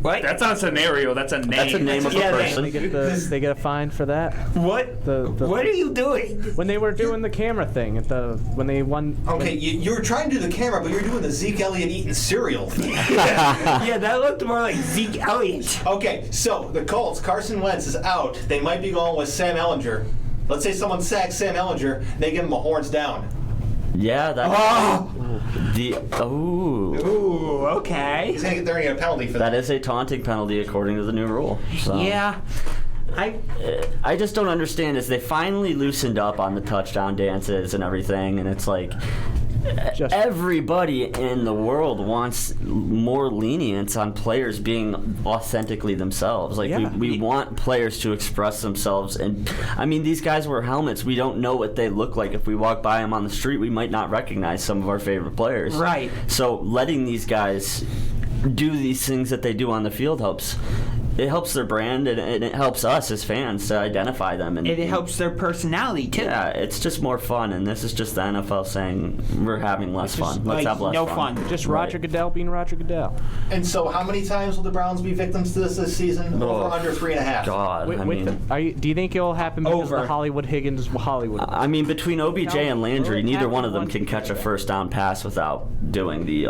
What? That's not a scenario, that's a name. That's a name of a Yeah, person. They get a fine for that. What? What are you doing? When they were doing the camera thing when they won. Okay, you were trying to do the camera, but you're doing the Zeke Elliott eating cereal thing. Yeah, that looked more like Zeke Elliott. Okay, so the Colts, Carson Wentz is out. They might be going with Sam Ehlinger. Let's say someone sacks Sam Ehlinger, they give him a horns down. Yeah, that. Ooh, okay. He's gonna get a penalty for that. That is a taunting penalty according to the new rule. So. Yeah. I just don't understand is they finally loosened up on the touchdown dances and everything, and it's like everybody in the world wants more lenience on players being authentically themselves. Like we want players to express themselves, and I mean these guys wear helmets. We don't know what they look like. If we walk by them on the street, we might not recognize some of our favorite players. Right. So letting these guys do these things that they do on the field helps. It helps their brand, and it helps us as fans to identify them. And it helps their personality, too. Yeah, it's just more fun, and this is just the NFL saying we're having less fun. Let's have less fun. Just Roger Goodell being Roger Goodell. And so how many times will the Browns be victims to this season? Over under 3.5. God, do you think it will happen because of the Hollywood Higgins Hollywood? I mean, between OBJ and Landry, neither one of them can catch a first down pass without doing the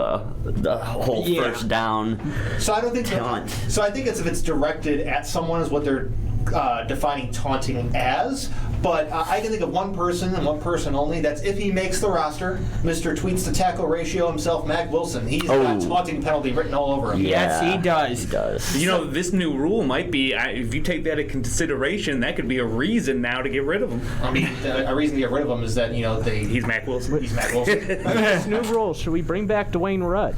whole first down. So I don't think taunt. So I think if it's directed at someone is what they're defining taunting as. But I can think of one person and one person only. That's if he makes the roster. Mr. Tweets to tackle ratio himself, Mac Wilson. He's got taunting penalty written all over him. Yes, he does. He does. You know, this new rule might be, if you take that into consideration, that could be a reason now to get rid of him. I mean, a reason to get rid of him is that, he's Mac Wilson. He's Mac Wilson. New rules. Should we bring back Dwayne Rudd?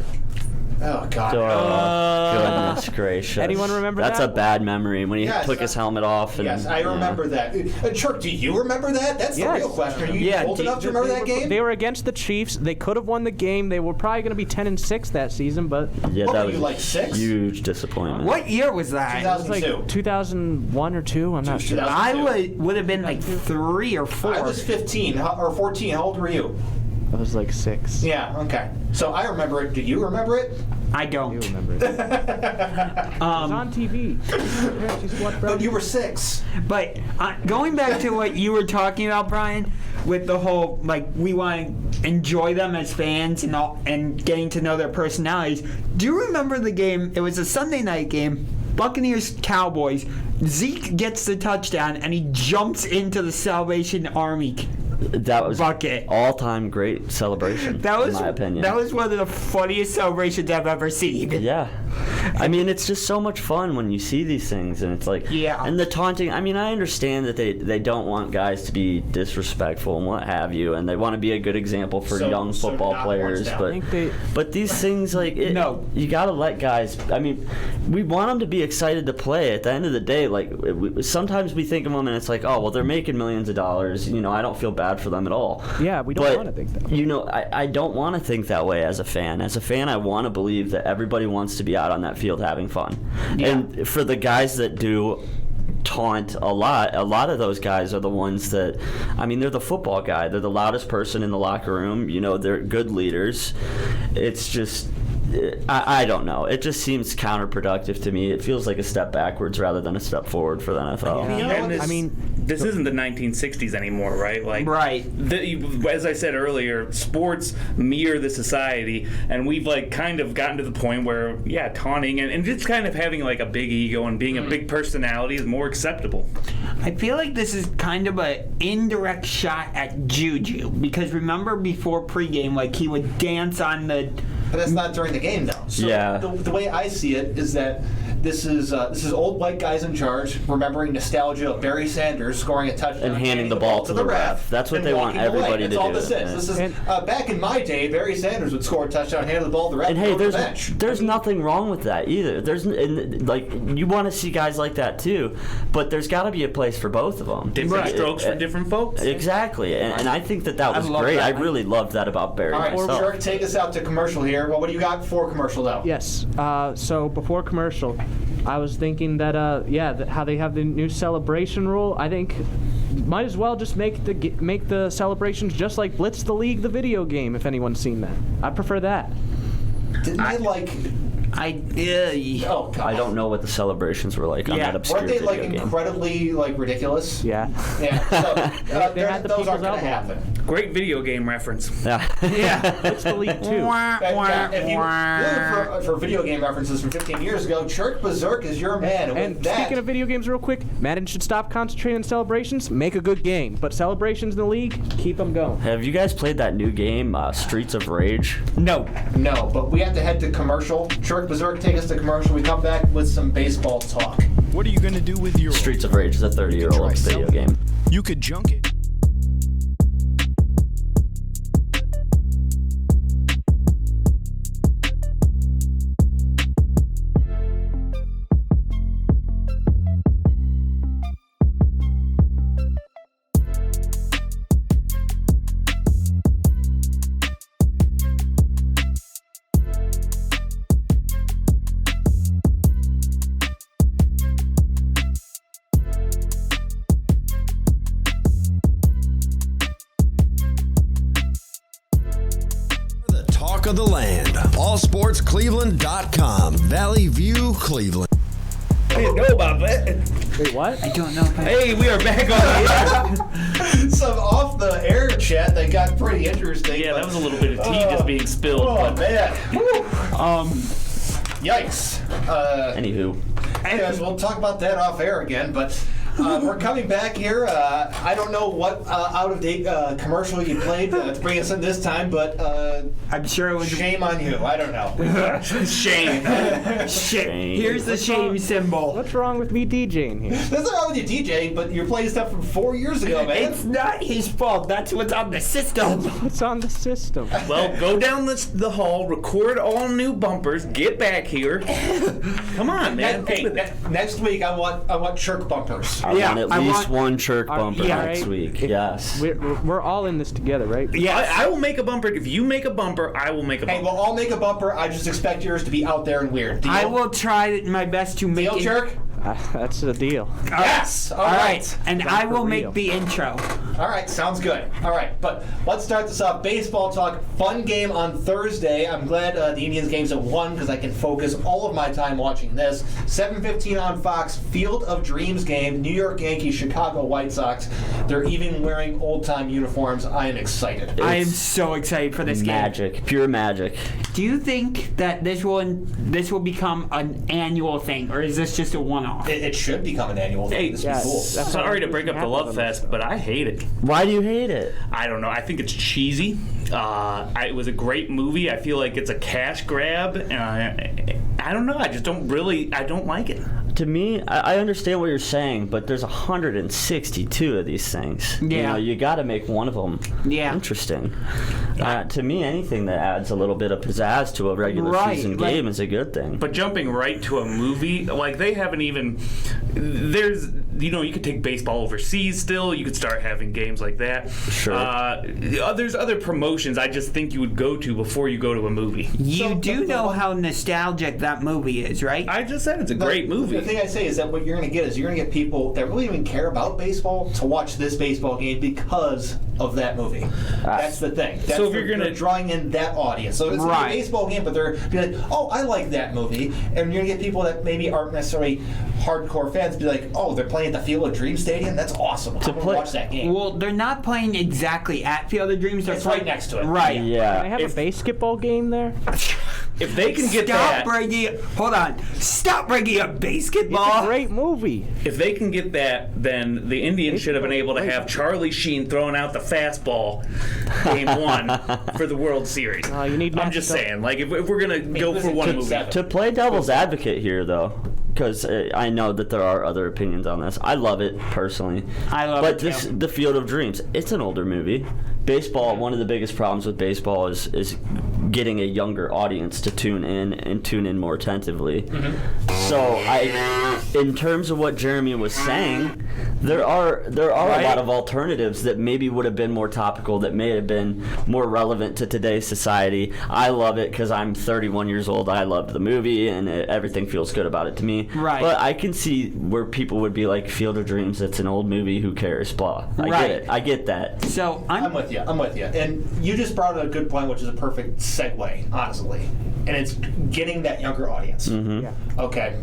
Oh, God. Goodness gracious. Anyone remember That's that? a bad memory when he took his helmet off. And, Yes, I remember that. Chuck, do you remember that? That's the real question. Are you old enough to remember that game? They were against the Chiefs. They could have won the game. They were probably going to be 10-6 that season, but yeah, what that were was you, like 6? Huge disappointment. What year was that? 2002. it was like 2001 or 2. I'm not sure. I would have been like 3 or 4. I was 15 or 14. How old were you? I was like 6. Yeah, okay. So I remember it. Do you remember it? I don't. You remember it. It was on TV. But you were 6. But going back to what you were talking about, Brian, with the whole, like, we want to enjoy them as fans and all, and getting to know their personalities. Do you remember the game? It was a Sunday night game. Buccaneers Cowboys. Zeke gets the touchdown and he jumps into the Salvation Army That was bucket. All-time great celebration, in my opinion. That was one of the funniest celebrations I've ever seen. Yeah. I mean, it's just so much fun when you see these things, and it's like, yeah. And the taunting. I mean, I understand that they don't want guys to be disrespectful and what have you, and they want to be a good example for young football players. But these things, like, you got to let guys. I mean, we want them to be excited to play. At the end of the day, like, sometimes we think of them, and it's like, oh, well, they're making millions of dollars. You know, I don't feel bad for them at all. Yeah, we don't want to think that way. You know, I don't want to think that way as a fan. As a fan, I want to believe that everybody wants to be out on that field having fun. Yeah. And for the guys that do taunt a lot of those guys are the ones that, I mean, they're the football guy. They're the loudest person in the locker room. You know, they're good leaders. It's just, I don't know. It just seems counterproductive to me. It feels like a step backwards rather than a step forward for the NFL. Yeah. This isn't the 1960s anymore, right? Like, right. As I said earlier, sports mirror the society, and we've like kind of gotten to the point where, taunting and just kind of having like a big ego and being a big personality is more acceptable. I feel like this is kind of an indirect shot at Juju, because remember before pregame, like, he would dance on the. But that's not during the game, though. So the way I see it is that this is old white guys in charge, remembering nostalgia of Barry Sanders scoring a touchdown and handing the ball to the ref. That's what they want everybody to do. That's all this is. This is back in my day, Barry Sanders would score a touchdown, hand the ball to the ref, and hey, go to the bench. There's nothing wrong with that either. Like, you want to see guys like that too, but there's got to be a place for both of them. Different strokes for different folks. Exactly, and I think that was great. I really loved that about Barry. All right, Shirk, take us out to commercial here. Well, what do you got before commercial, though? Yes. So before commercial, I was thinking that how they have the new celebration rule. I think might as well just make the celebrations just like Blitz the League, the video game. If anyone's seen that, I prefer that. Didn't they like? Oh, God. I don't know what the celebrations were like on that obscure video game. Weren't they game. Incredibly ridiculous? Yeah. Yeah. So those aren't going to happen. Great video game reference. Yeah. It's the League too. If you look for video game references from 15 years ago, Chirk Berserk is your man. And speaking of video games, real quick, Madden should stop concentrating on celebrations. Make a good game, but celebrations in the league, keep them going. Have you guys played that new game, Streets of Rage? No, but we have to head to commercial. Chirk Berserk, take us to commercial. We come back with some baseball talk. What are you going to do with your Streets of Rage is a 30-year-old video game. You could junk it. Of the land. AllSportsCleveland.com. Valley View, Cleveland. I didn't know about that. Wait, what? I don't know. Hey, we are back on the air. Some off the air chat that got pretty interesting. Yeah, that was a little bit of tea just being spilled. Oh, man. Yikes. Anywho. Anyways, we'll talk about that off air again, but We're coming back here. I don't know what out-of-date commercial you played to bring us in this time, but I'm sure it was. Shame on you. I don't know. Shame. Here's the shame symbol. What's wrong with me DJing here? There's nothing wrong with you DJing, but you're playing stuff from 4 years ago, man. It's not his fault. That's what's on the system. What's on the system? Well, go down the hall, record all new bumpers, get back here. Come on, man. Hey, next week I want chirk bumpers. I want at least one chirk bumper next week. Yes. We're all in this together, right? Yeah, I will make a bumper. If you make a bumper, I will make a bumper. Hey, we'll all make a bumper. I just expect yours to be out there and weird. Deal? I will try my best to make Deal, it. chirk? That's the deal. Yes. All right. And I will make the intro. All right, sounds good. All right, but let's start this off. Baseball talk. Fun game on Thursday. I'm glad the Indians game's at 1 because I can focus all of my time watching this. 7:15 on Fox. Field of Dreams game. New York Yankees, Chicago White Sox. They're even wearing old-time uniforms. I am excited. I am so excited for this game. Magic, pure magic. Do you think that this will become an annual thing, or is this just a one-off? It should become an annual thing. Hey, This would be cool. sorry to break up the love fest, but I hate it. Why do you hate it? I don't know. I think it's cheesy. It was a great movie. I feel like it's a cash grab. I don't know. I don't like it. To me, I understand what you're saying, but there's 162 of these things. Yeah. You got to make one of them interesting. To me, anything that adds a little bit of pizzazz to a regular season game is a good thing. But jumping right to a movie, like they haven't even. There's, you could take baseball overseas still. You could start having games like that. Sure. There's other promotions I just think you would go to before you go to a movie. You do know how nostalgic that movie is, right? I just said it's a great movie. The thing I say is that what you're going to get is you're going to get people that really even care about baseball to watch this baseball game because of that movie. That's the thing. So if you're going to drawing in that audience, so it's a baseball game, but they're be like, oh, I like that movie, and you're going to get people that maybe aren't necessarily hardcore fans be like, oh, they're playing at the Field of Dreams Stadium. That's awesome. I'm going to watch that game. Well, they're not playing exactly at Field of Dreams. It's right next to it. Right. Yeah. Can I have a basketball game there? If they can get Stop bringing up basketball. It's a great movie. If they can get that, then the Indians should have been able to have Charlie Sheen throwing out the fastball game 1 for the World Series. I'm just saying, like, if we're going to go for one movie. To play devil's advocate here, though, because I know that there are other opinions on this. I love it, personally. I love it, too. The Field of Dreams, it's an older movie. Baseball, one of the biggest problems with baseball is getting a younger audience to tune in and tune in more attentively. So in terms of what Jeremy was saying, there are a lot of alternatives that maybe would have been more topical, that may have been more relevant to today's society. I love it because I'm 31 years old. I loved the movie and everything feels good about it to me. Right. But I can see where people would be like, Field of Dreams, it's an old movie, who cares, blah. I get it. I get that. So I'm with you. And you just brought up a good point, which is a perfect segue, honestly. And it's getting that younger audience. Yeah. Okay.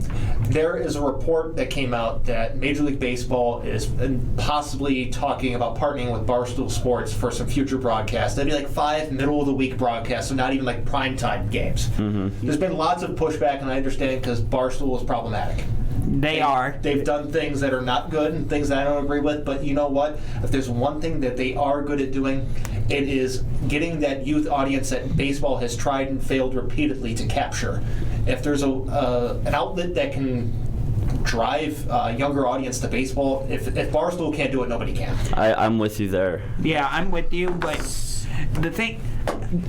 There is a report that came out that Major League Baseball is possibly talking about partnering with Barstool Sports for some future broadcasts. That'd be like 5 middle-of-the-week broadcasts, so not even like primetime games. There's been lots of pushback, and I understand because Barstool is problematic. They've done things that are not good and things that I don't agree with, but you know what? If there's one thing that they are good at doing, it is getting that youth audience that baseball has tried and failed repeatedly to capture. If there's an outlet that can drive a younger audience to baseball, if Barstool can't do it, nobody can. I'm with you there. Yeah, I'm with you, but the thing,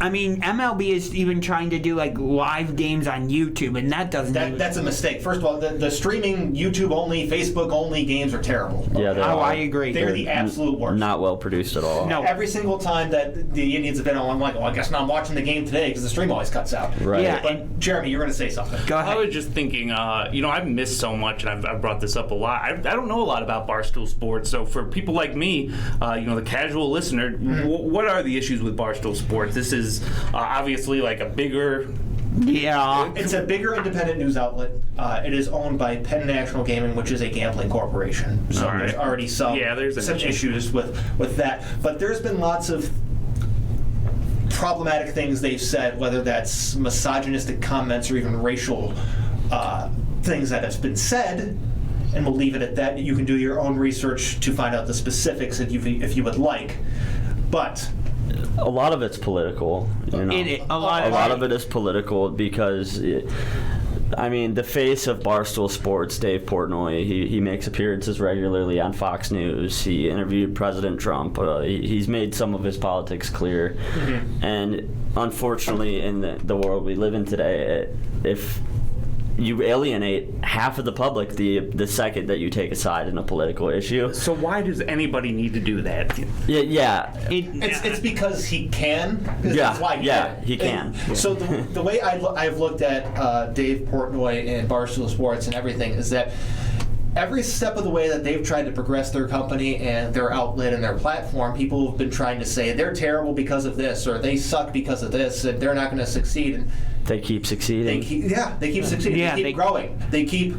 I mean, MLB is even trying to do like live games on YouTube, and that doesn't. That's a mistake. First of all, the streaming YouTube only, Facebook only games are terrible. Yeah, I agree. They're the absolute worst. Not well produced at all. No, every single time that the Indians have been on, I'm like, I guess now I'm watching the game today because the stream always cuts out. Right. Yeah, but Jeremy, you're going to say something. Go ahead. I was just thinking, I've missed so much, and I've brought this up a lot. I don't know a lot about Barstool Sports, so for people like me, the casual listener, what are the issues with Barstool Sports? This is obviously like a bigger... Yeah. It's a bigger independent news outlet. It is owned by Penn National Gaming, which is a gambling corporation. So there's already some issues with that. But there's been lots of problematic things they've said, whether that's misogynistic comments or even racial things that have been said. and we'll leave it at that. You can do your own research to find out the specifics if you would like. But a lot of it's political. You know? A lot of it is political because. The face of Barstool Sports, Dave Portnoy, he makes appearances regularly on Fox News. He interviewed President Trump. He's made some of his politics clear. Mm-hmm. And unfortunately, in the world we live in today, if you alienate half of the public the second that you take a side in a political issue. So why does anybody need to do that? Yeah. It's because he can. That's why he can. So the way I've looked at Dave Portnoy and Barstool Sports and everything is that every step of the way that they've tried to progress their company and their outlet and their platform, people have been trying to say they're terrible because of this, or they suck because of this, and they're not going to succeed. And they keep succeeding. They keep succeeding. Yeah, they keep growing. They keep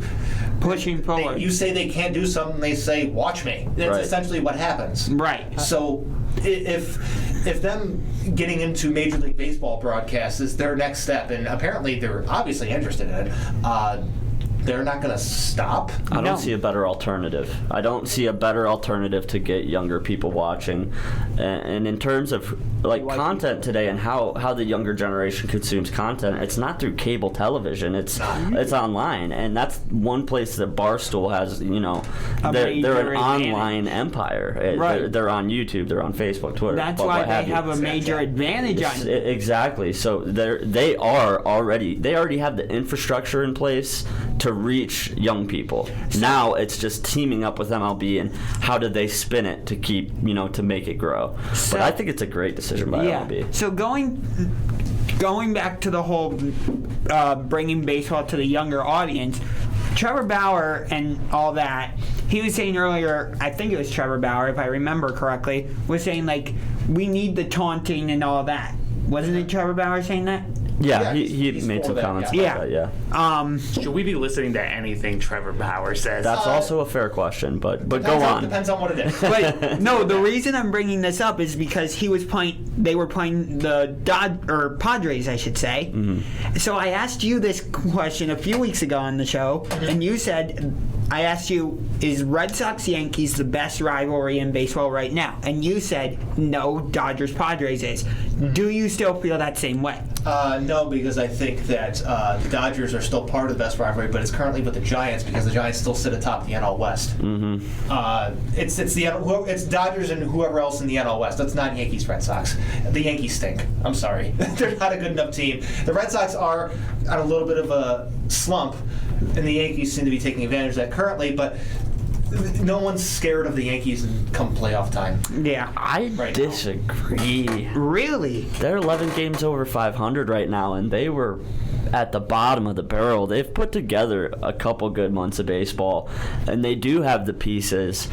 pushing forward. You say they can't do something, they say, watch me. That's essentially what happens. Right. So if them getting into Major League Baseball broadcasts is their next step, and apparently they're obviously interested in it, they're not going to stop. I don't see a better alternative. I don't see a better alternative to get younger people watching. And in terms of content today and how the younger generation consumes content, it's not through cable television. It's online, and that's one place that Barstool has. They're an online empire. Right. They're on YouTube. They're on Facebook, Twitter. That's why they have a major advantage on it. Exactly. So they already have the infrastructure in place to reach young people. Now it's just teaming up with MLB and how do they spin it to keep, to make it grow. But I think it's a great decision by MLB. So going back to the whole bringing baseball to the younger audience, Trevor Bauer and all that, he was saying earlier, I think it was Trevor Bauer, if I remember correctly, was saying, we need the taunting and all that. Wasn't it Trevor Bauer saying that? Yeah, he made some comments about that, Should we be listening to anything Trevor Bauer says? That's also a fair question, but go on. Depends on what it is. But no, the reason I'm bringing this up is because they were playing the Padres, I should say. Mm-hmm. So I asked you this question a few weeks ago on the show, and you said, I asked you, is Red Sox-Yankees the best rivalry in baseball right now? And you said, no, Dodgers-Padres is. Do you still feel that same way? No, because I think that the Dodgers are still part of the best rivalry, but it's currently with the Giants because the Giants still sit atop the NL West. Mm-hmm. It's Dodgers and whoever else in the NL West. That's not Yankees-Red Sox. The Yankees stink. I'm sorry. They're not a good enough team. The Red Sox are on a little bit of a slump, and the Yankees seem to be taking advantage of that currently, but no one's scared of the Yankees come playoff time. Yeah. I disagree. Really? They're 11 games over 500 right now, and they were at the bottom of the barrel. They've put together a couple good months of baseball, and they do have the pieces.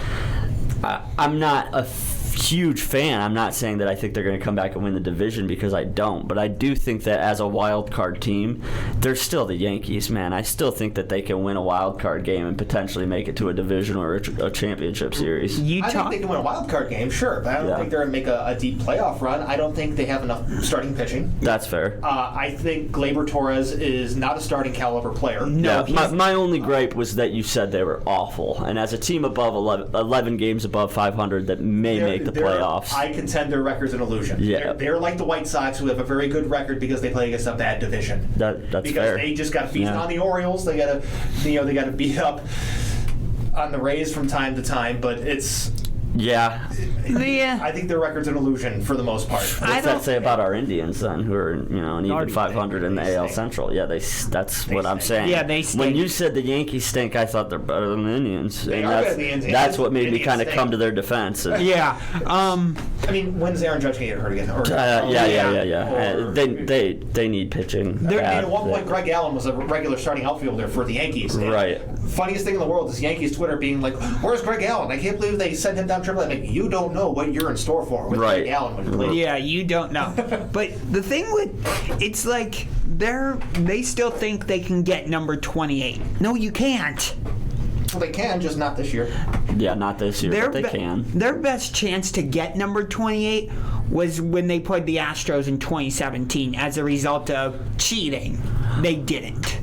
I'm not a huge fan. I'm not saying that I think they're going to come back and win the division because I don't, but I do think that as a wild card team, they're still the Yankees, man. I still think that they can win a wild card game and potentially make it to a division or a championship series. I think they can win a wild card game, sure, but I don't think they're going to make a deep playoff run. I don't think they have enough starting pitching. That's fair. I think Gleyber Torres is not a starting caliber player. No, my only gripe was that you said they were awful, and as a team above 11 games above 500 that may make the playoffs. I contend their record's an illusion. Yeah. They're like the White Sox, who have a very good record because they play against a bad division. That's because fair. They just got to feast on the Orioles. They got to beat up on the Rays from time to time, but it's. Yeah. I think their record's an illusion for the most part. What's that say about our Indians then, who are an even 500 in the AL Central? Yeah, that's what I'm saying. Yeah, they stink. When you said the Yankees stink, I thought they're better than the Indians. They are better than the Indians. That's what made me kind of come to their defense. Yeah. I mean, when's Aaron Judge going to get hurt again? Yeah. They need pitching. At one point, Greg Allen was a regular starting outfielder for the Yankees. Right. Funniest thing in the world is Yankees Twitter being like, "Where's Greg Allen? I can't believe they sent him down AAA." Like, you don't know what you're in store for with Greg Allen when you play. Yeah, you don't know. But the thing it's like they still think they can get number 28. No, you can't. Well, they can, just not this year. Yeah, not this year, but they can. Their best chance to get number 28 was when they played the Astros in 2017 as a result of cheating. They didn't.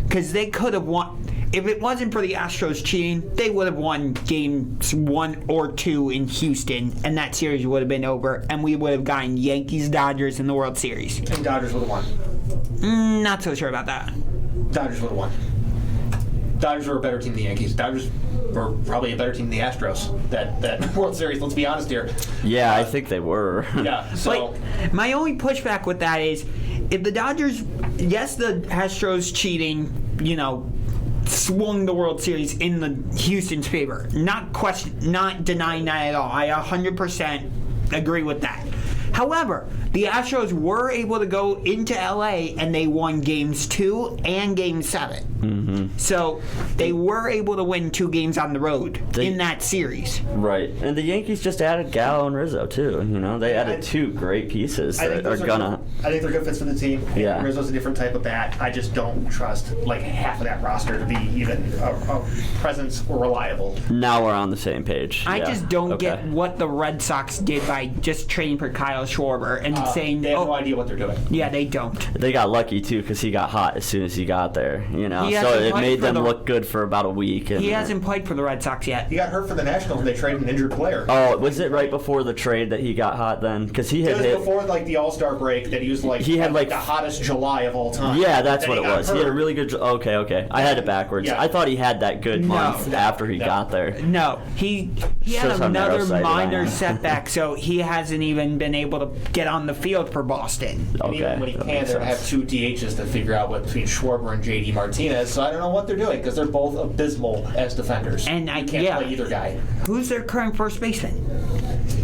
Because they could have won. if it wasn't for the Astros cheating, they would have won games 1 or 2 in Houston, and that series would have been over, and we would have gotten Yankees-Dodgers in the World Series. And Dodgers would have won. Not so sure about that. Dodgers would have won. Dodgers were a better team than the Yankees. Dodgers were probably a better team than the Astros. That World Series, let's be honest here. Yeah, I think they were. Yeah, so... My only pushback with that is, if the Dodgers, yes, the Astros cheating, swung the World Series in the Houston's favor. Not denying that at all. I 100% agree with that. However, the Astros were able to go into LA and they won games 2 and game 7. Mm-hmm. So they were able to win 2 games on the road in that series. Right. And the Yankees just added Gallo and Rizzo, too. They added 2 great pieces that are gonna... I think they're good fits for the team. Yeah. Rizzo's a different type of bat. I just don't trust half of that roster to be even a presence or reliable. Now we're on the same page. I just don't get what the Red Sox did by just trading for Kyle Schwarber and saying... They have no idea what they're doing. Yeah, they don't. They got lucky, too, because he got hot as soon as he got there, So it made them look good for about a week. He hasn't played for the Red Sox yet. He got hurt for the Nationals and they traded an injured player. Oh, was it right before the trade that he got hot then? Because he had It was before the All-Star break that he was he had the hottest July of all time. Yeah, that's what it was. Hurt. He had a really good... Okay. I had it backwards. Yeah. I thought he had that good month after he got there. No, he had another minor setback, so he hasn't even been able to get on the field for Boston. And even when he can, they're going to have 2 DHs to figure out what between Schwarber and JD Martinez, so I don't know what they're doing because they're both abysmal as defenders. And I can't play either guy. Who's their current first baseman?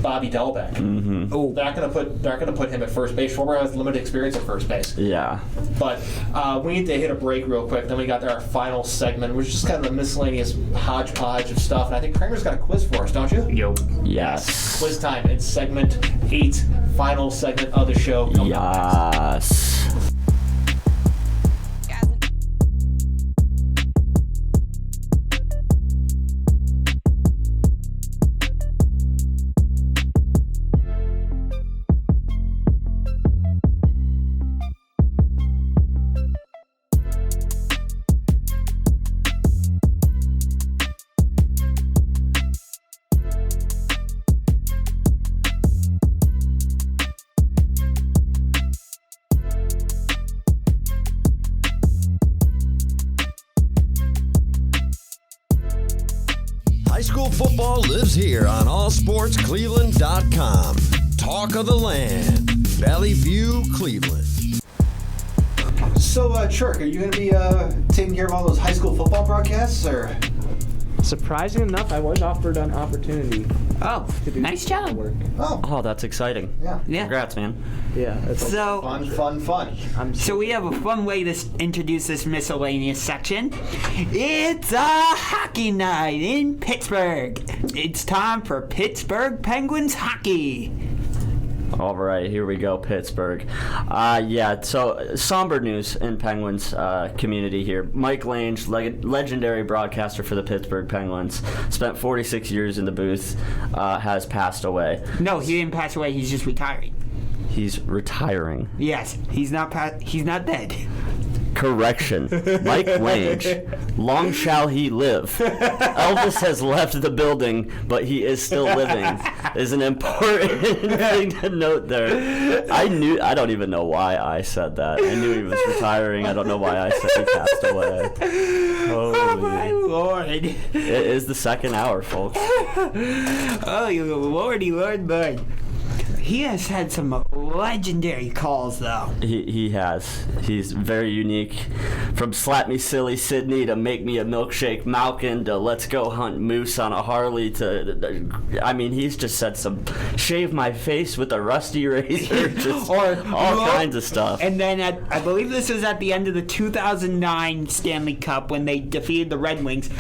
Bobby Delbeck. Mm-hmm. Oh, they're not going to put him at first base. Schwarber has limited experience at first base. Yeah. But we need to hit a break real quick. Then we got our final segment, which is just kind of a miscellaneous hodgepodge of stuff. And I think Kramer's got a quiz for us, don't you? Yo. Yes. Quiz time. It's segment 8, final segment of the show. Yes. High school football lives here on allsportscleveland.com. Talk of the land, Valley View, Cleveland. So, Chirk, are you going to be taking care of all those high school football broadcasts, or? Surprising enough, I was offered an opportunity. Oh, nice job. Oh, that's exciting. Yeah. Congrats, man. Yeah. So fun. So we have a fun way to introduce this miscellaneous section. It's a hockey night in Pittsburgh. It's time for Pittsburgh Penguins hockey. All right, here we go, Pittsburgh. So somber news in Penguins community here. Mike Lange, legendary broadcaster for the Pittsburgh Penguins, spent 46 years in the booth, has passed away. No, he didn't pass away. He's just retiring. He's retiring. Yes, he's not dead. Correction. Mike Lange. Long shall he live. Elvis has left the building, but he is still living. Is an important thing to note there. I don't even know why I said that. I knew he was retiring. I don't know why I said he passed away. Oh my Lord. It is the second hour, folks. Oh, you lordy Lord. He has had some legendary calls, though. He has. He's very unique. From Slap Me Silly Sydney to Make Me a Milkshake Malkin to Let's Go Hunt Moose on a Harley to... he's just said some Shave My Face with a Rusty Razor, just all kinds of stuff. And then I believe this was at the end of the 2009 Stanley Cup when they defeated the Red Wings.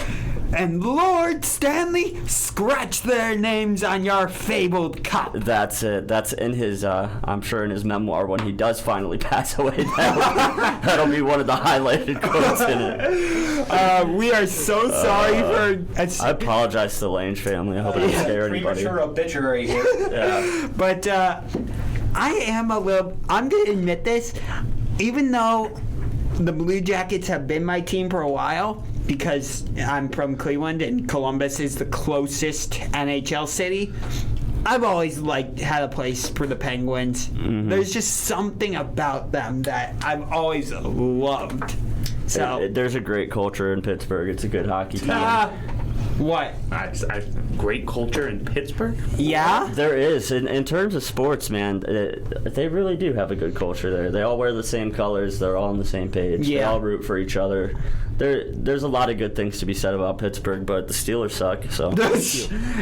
And Lord Stanley, scratch their names on your fabled cup. That's it. That's in his, I'm sure in his memoir when he does finally pass away. That'll be one of the highlighted quotes in it. We are so sorry for... I apologize to the Lange family. I hope I didn't scare anybody. Premature obituary here. Yeah. But I'm going to admit this, even though the Blue Jackets have been my team for a while, because I'm from Cleveland and Columbus is the closest NHL city, I've always had a place for the Penguins. Mm-hmm. There's just something about them that I've always loved. So there's a great culture in Pittsburgh. It's a good hockey team. What? Great culture in Pittsburgh? Yeah? There is. In terms of sports, man, they really do have a good culture there. They all wear the same colors. They're all on the same page. Yeah. They all root for each other. There's a lot of good things to be said about Pittsburgh, but the Steelers suck. So.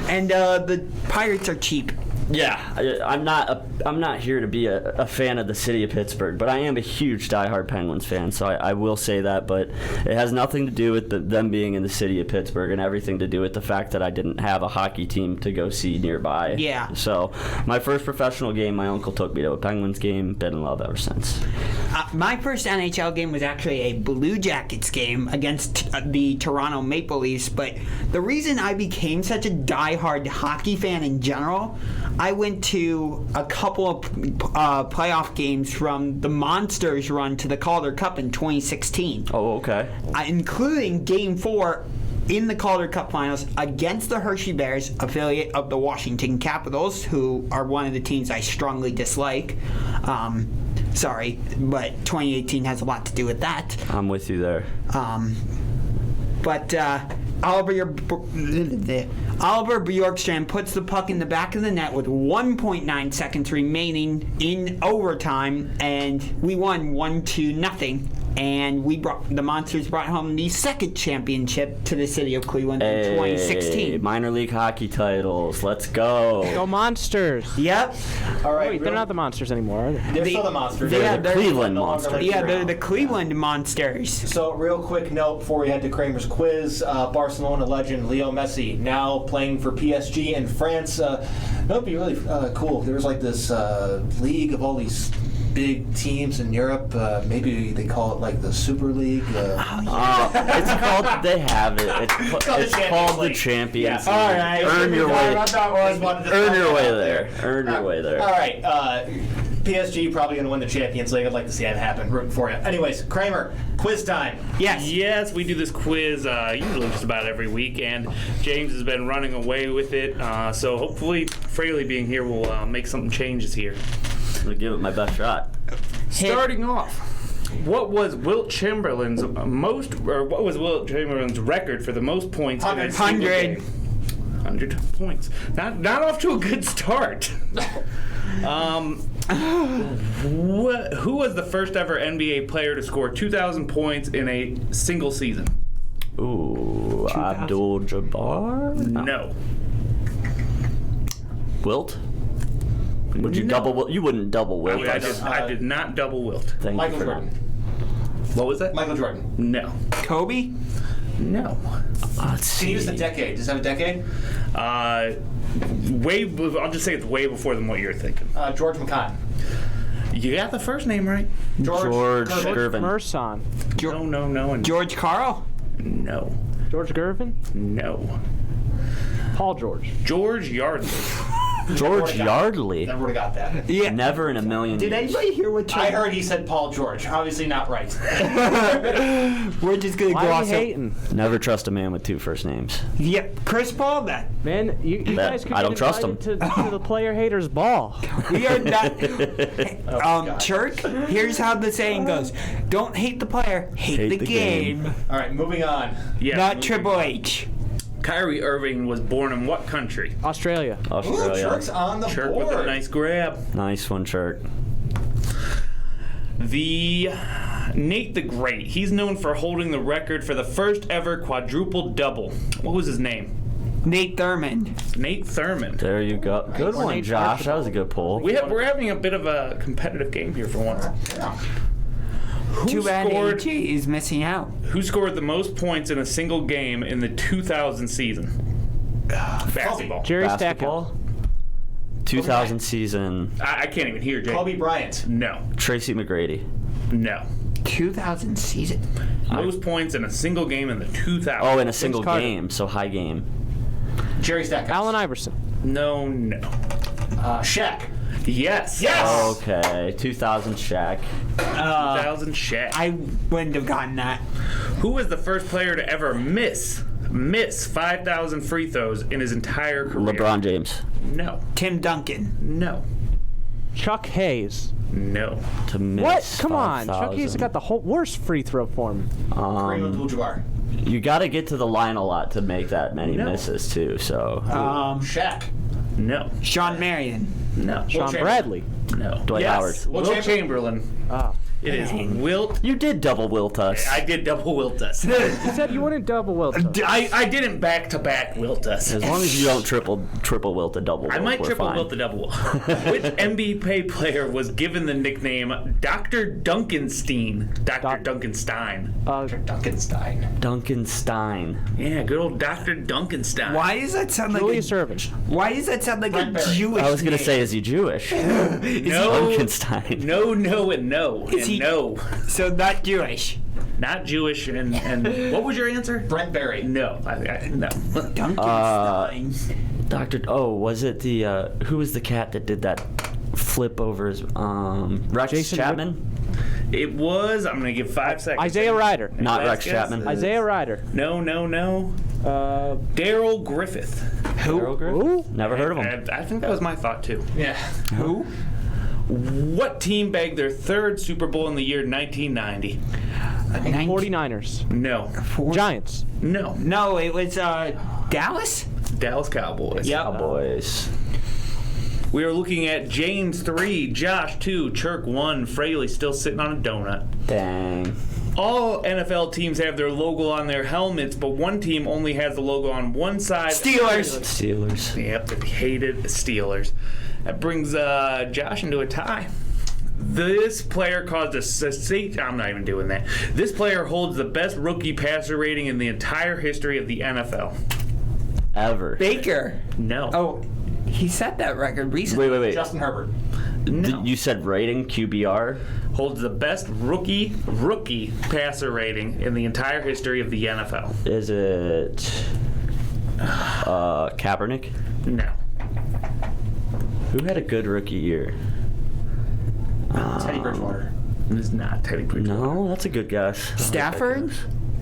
And the Pirates are cheap. Yeah, I'm not here to be a fan of the city of Pittsburgh, but I am a huge diehard Penguins fan, so I will say that. But it has nothing to do with them being in the city of Pittsburgh and everything to do with the fact that I didn't have a hockey team to go see nearby. Yeah. So my first professional game, my uncle took me to a Penguins game. Been in love ever since. My first NHL game was actually a Blue Jackets game against the Toronto Maple Leafs, but the reason I became such a diehard hockey fan in general, I went to a couple of playoff games from the Monsters run to the Calder Cup in 2016. Oh, okay. Including Game 4 in the Calder Cup Finals against the Hershey Bears, affiliate of the Washington Capitals, who are one of the teams I strongly dislike. Sorry, but 2018 has a lot to do with that. I'm with you there. But Oliver Bjorkstrand puts the puck in the back of the net with 1.9 seconds remaining in overtime, and we won 1-0. And the Monsters brought home the second championship to the city of Cleveland in 2016. Minor league hockey titles. Let's go. Go Monsters. Yep. All right. Wait, they're not the Monsters anymore, are they? They're still the Monsters. They're the Cleveland Monsters. Yeah, they're the Cleveland Monsters. So, real quick note before we head to Kramer's quiz: Barcelona legend Leo Messi now playing for PSG in France. That would be really cool. There was this league of all these big teams in Europe. Maybe they call it the Super League. It's called. They have it. It's called the Champions League. All right. Earn your way. Earn your way there. Earn your way there. All right. PSG probably going to win the Champions League. I'd like to see that happen. Rooting for you. Anyways, Kramer, quiz time. Yes, we do this quiz usually just about every week, and James has been running away with it. So hopefully, Fraley being here will make some changes here. I'm gonna give it my best shot. Starting off, what was Wilt Chamberlain's record for the most points in a single game? 100 points. Not off to a good start. Who was the first ever NBA player to score 2,000 points in a single season? Ooh, Abdul-Jabbar? No. Wilt? Would you double? You wouldn't double Wilt. I did not double Wilt. Thank Michael you for Jordan. What was that? Michael Jordan. No. Kobe? No. Can you use the decade? Does it have a decade? I'll just say it's way before than what you're thinking. George McCann. You got the first name right. George Gervin. Merson. No. George Karl? No. George Gervin? No. Paul George. George Yardley. George Yardley. Never would have got that. Yeah. Never in a million Did years. anybody hear what I heard he said Paul George. Obviously not right. We're just going to Why go are off. you hating? Never trust a man with two first names. Yep. Chris Paul, then. Man, you guys could I don't get trust invited to the player haters ball. We are not. Chirk, here's how the saying goes: don't hate the player, hate the game. All right, moving on. Yes, Not Triple H. Kyrie Irving was born in what country? Australia. Australia. Ooh, Chirk's on the Chirk board. with a nice grab. Nice one, Chirk. Nate the Great. He's known for holding the record for the first ever quadruple double. What was his name? Nate Thurmond. Nate Thurmond. There you go. Good one, Nate Josh. That was a good pull. We're having a bit of a competitive game here for once. Yeah. Too bad AG is missing out. Who scored the most points in a single game in the 2000 season? Basketball. Jerry Basketball. 2000 season. I can't even hear Jay. Kobe Bryant. No. Tracy McGrady. No. 2000 season. Most points in a single game in the 2000. Oh, in a single Carter. game, so high game. Jerry Stackhouse. Allen Iverson. No. Shaq. Yes. Yes! Okay, 2000 Shaq. 2000 Shaq. I wouldn't have gotten that. Who was the first player to ever miss 5,000 free throws in his entire career? LeBron James. No. Tim Duncan. No. Chuck Hayes. No. To miss What? Come on. 5,000. Chuck Hayes got the whole worst free throw form. Kareem Abdul-Jabbar. You got to get to the line a lot to make that many No. misses too. So Shaq. No. Sean Marion. No. Sean Chamberlain. Bradley. No. Dwight Howard. Wilt Chamberlain. Ah. It is Wilt. You did double wilt us. I did double wilt us. You said you wouldn't double wilt. I didn't back-to-back wilt us. As long as you don't triple wilt a double wilt, I might we're triple fine. wilt the double wilt. Which NBA player was given the nickname Dr. Duncanstein? Dr. Duncanstein. Duncanstein. Duncan Stein. Yeah, good old Dr. Duncanstein. Why does that sound like Julius Erving. Why does that sound like Brent a Berry. Jewish I was gonna name? say, is he Jewish? No. Duncanstein. No, and no. Is he- no. So not Jewish. Not Jewish and what was your answer? Brent Berry. No. No. Duncanstein. Doctor. Oh, was it the who was the cat that did that flip over his Rex Jason Chapman? It was, I'm going to give 5 seconds. Isaiah Ryder. Not Last Rex guess Chapman. is- Isaiah Ryder. No. Daryl Griffith. Who? Who? Never heard of him. I think that was my thought too. Yeah. Who? What team bagged their third Super Bowl in the year 1990? 49ers. No. Giants. No. No, it was Dallas. Dallas Cowboys. Cowboys. We are looking at James 3, Josh 2, Chirk 1, Fraley still sitting on a donut. Dang. All NFL teams have their logo on their helmets, but one team only has the logo on one side. Steelers. Yep, the hated Steelers. That brings Josh into a tie. This player caused a I'm not even doing that. This player holds the best rookie passer rating in the entire history of the NFL. Ever. Baker. No. Oh, he set that record recently. Wait. Justin Herbert. No. You said rating QBR. Holds the best rookie passer rating in the entire history of the NFL. Is it Kaepernick? No. Who had a good rookie year? Teddy Bridgewater. It is not Teddy Bridgewater. No, that's a good guess. Stafford.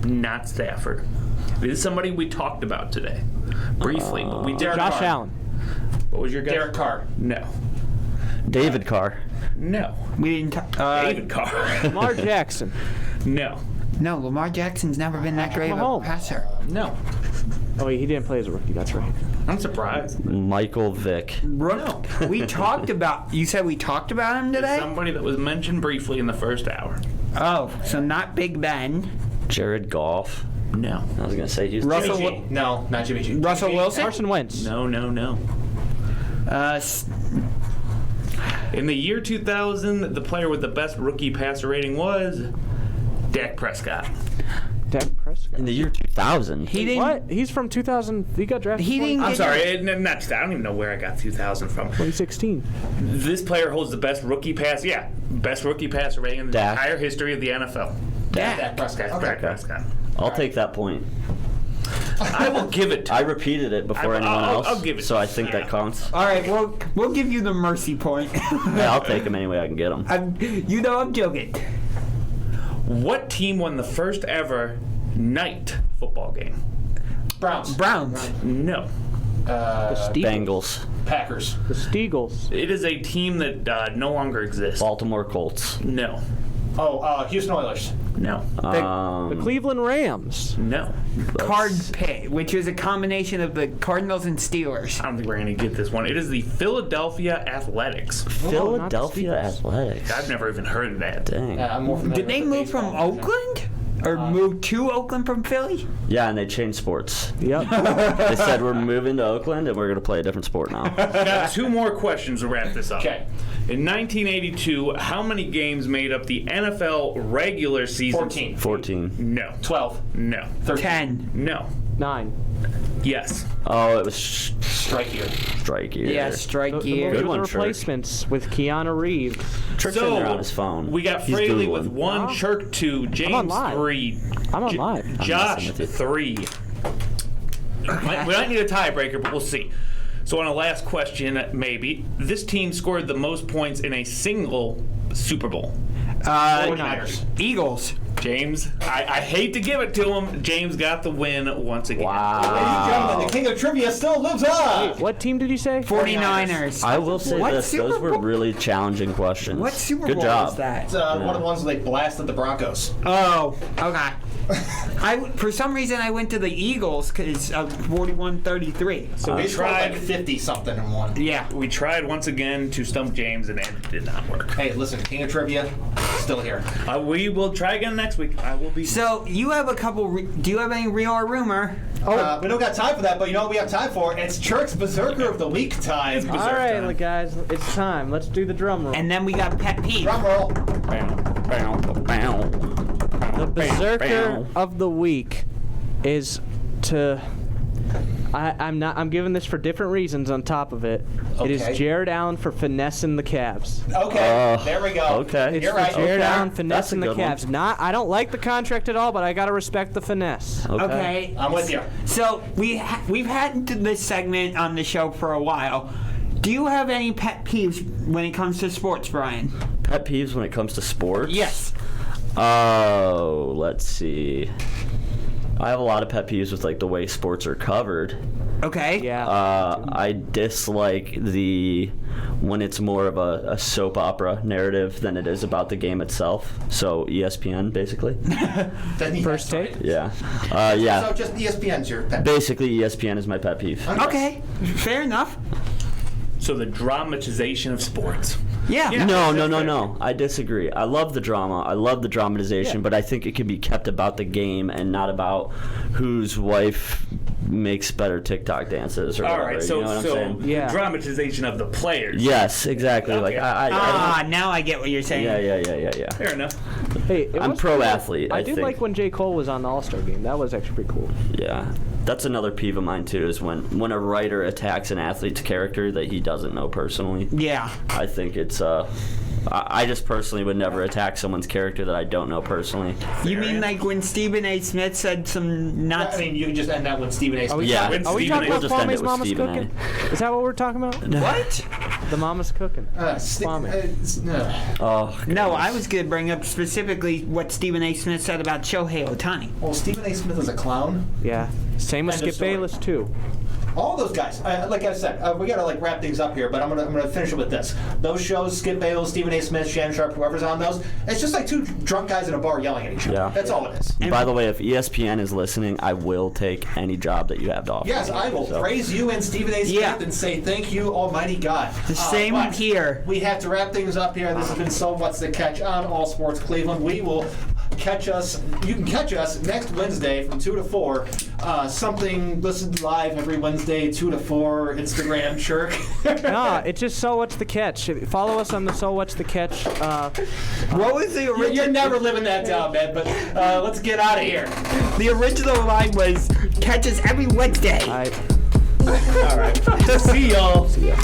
Not Stafford. It is somebody we talked about today. Briefly, but we did. Josh Allen. What was your guess? Derek Carr. No. David Carr. No. We didn't. David Carr. Lamar Jackson. No. No, Lamar Jackson's never been that great of a Mahomes. passer. No. Oh, wait, he didn't play as a rookie. That's right. I'm surprised. Michael Vick. Rook. We talked about. You said we talked about him today. Somebody that was mentioned briefly in the first hour. Oh, so not Big Ben. Jared Goff. No. I was gonna say he's Russell Jimmy G. No, not Jimmy G. Russell Jimmy G. Wilson. Carson Wentz. No. S- In the year 2000, the player with the best rookie passer rating was Dak Prescott. Dak Prescott. in the year 2000. he didn't. What? He's from 2000. He got drafted. He didn't. I'm get- sorry, I don't even know where I got 2000 from. 2016. This player holds the best rookie passer rating in the Dak. entire history of the NFL. Dak Prescott. Dak Prescott. I'll take that point. I will give it to I repeated it before anyone I'll else, give it so to I you. think that counts. All right, we'll give you the mercy point. Yeah, I'll take them any way I can get them. I'm joking. What team won the first ever night football game? Browns. No. The Steagles. Bengals, Packers. The Steagles. It is a team that no longer exists. Baltimore Colts, No. Houston Oilers. No. The Cleveland Rams. No. Card pit, which is a combination of the Cardinals and Steelers. I don't think we're going to get this one. It is the Philadelphia Athletics. Philadelphia not the Steelers. Athletics. I've never even heard of that. Dang. I'm more familiar Did they with the move from baseball. Oakland? Or move to Oakland from Philly? Yeah, and they changed sports. Yep. They said we're moving to Oakland and we're going to play a different sport now. Got two more questions to wrap this up. Okay. In 1982, how many games made up the NFL regular season? 14. 14. No. 12. No. 13. 10. No. 9. Yes. Oh, it was Strike year. strike year. Yeah, strike The year. movie Good with one, the Church. replacements with Keanu Reeves. Trick's in there on his phone. we got He's Fraley Googling. with 1, Wow. Chirk 2, on James live. 3, I'm on live. Josh messing with you. 3. We might need a tiebreaker, but we'll see. So on a last question, maybe, this team scored the most points in a single Super Bowl. 49ers. Eagles. James, I hate to give it to him. James got the win once again. Ladies and gentlemen, the king of trivia still lives on. What team did you say? 49ers. I will say What this: Super those were Bowl? really challenging questions. What Super Good Bowl job. is that? It's one of the ones where they blasted the Broncos. Oh, okay. For some reason, I went to the Eagles because of 41-33. So They we scored like tried. 50-something in one. Yeah. We tried once again to stump James, and it did not work. Hey, listen, king of trivia, still here. We will try again next week. I will be. So you have a couple. Do you have any real or rumor? We don't got time for that, but you know what we have time for? It's Chirk's Berserker of the Week time. All right, guys, it's time. Let's do the drum roll. And then we got pet peeve. Drum roll. The Berserker of the Week is to. I'm giving this for different reasons on top of it. It is Okay. Jared Allen for finessing the Cavs. Okay, there we go. Okay. It's You're for right. Jared Okay. Allen finessing the That's a good Cavs. I don't like the contract at all, but I gotta respect the finesse. Okay. I'm with you. So we've had this segment on the show for a while. Do you have any pet peeves when it comes to sports, Brian? Pet peeves when it comes to sports? Yes. Oh, let's see. I have a lot of pet peeves with like the way sports are covered. Okay. Yeah. I dislike when it's more of a soap opera narrative than it is about the game itself. So ESPN, basically. First take. Yeah. So Yeah. just ESPN's your pet. Basically, ESPN is my pet peeve. Okay. Fair enough. So the dramatization of sports. Yeah. No. I disagree. I love the drama. I love the dramatization, but I think it can be kept about the game and not about whose wife makes better TikTok dances or All whatever. right, so you know what I'm saying? Yeah. dramatization of the players. Yes, exactly. Okay. Like I Now I get what you're saying. yeah. Fair enough. Hey, it I'm was pro cool. athlete, I I did think. like when J. Cole was on the All-Star game. That was actually pretty cool. Yeah. That's another peeve of mine too, is when a writer attacks an athlete's character that he doesn't know personally. Yeah. I think it's I just personally would never attack someone's character that I don't know personally. You mean like when Stephen A. Smith said some nuts? I mean, you can just end that with Stephen A. Smith. Yeah. Are we Stephen talking A. about We'll just end it Kwame's with Mama's Stephen A. Cooking? Is that what we're talking about? What? The Mama's Cooking. Kwame. Oh, No, I was going to bring up specifically what Stephen A. Smith said about Shohei Ohtani. Well, Stephen A. Smith is a clown. Yeah. Same with End of Skip story. Bayless too. All those guys. Like I said, we gotta wrap things up here, but I'm gonna finish it with this. Those shows, Skip Bayless, Stephen A. Smith, Shannon Sharp, whoever's on those, it's just like two drunk guys in a bar yelling at each other. Yeah. That's all it is. By the way, if ESPN is listening, I will take any job that you have to offer. Yes, me. I will So- praise you and Stephen A. Smith Yeah. and say thank you, Almighty God. The same but here. We have to wrap things up here. This has been So What's the Catch on All Sports Cleveland. We will catch us. You can catch us next Wednesday from 2 to 4. Listen live every Wednesday, 2 to 4. Instagram, Chirk. No, it's just So What's the Catch. Follow us on the So What's the Catch. What was the original? You're never living that down, man. But let's get out of here. The original line was catch us every Wednesday. All right. See y'all. See ya.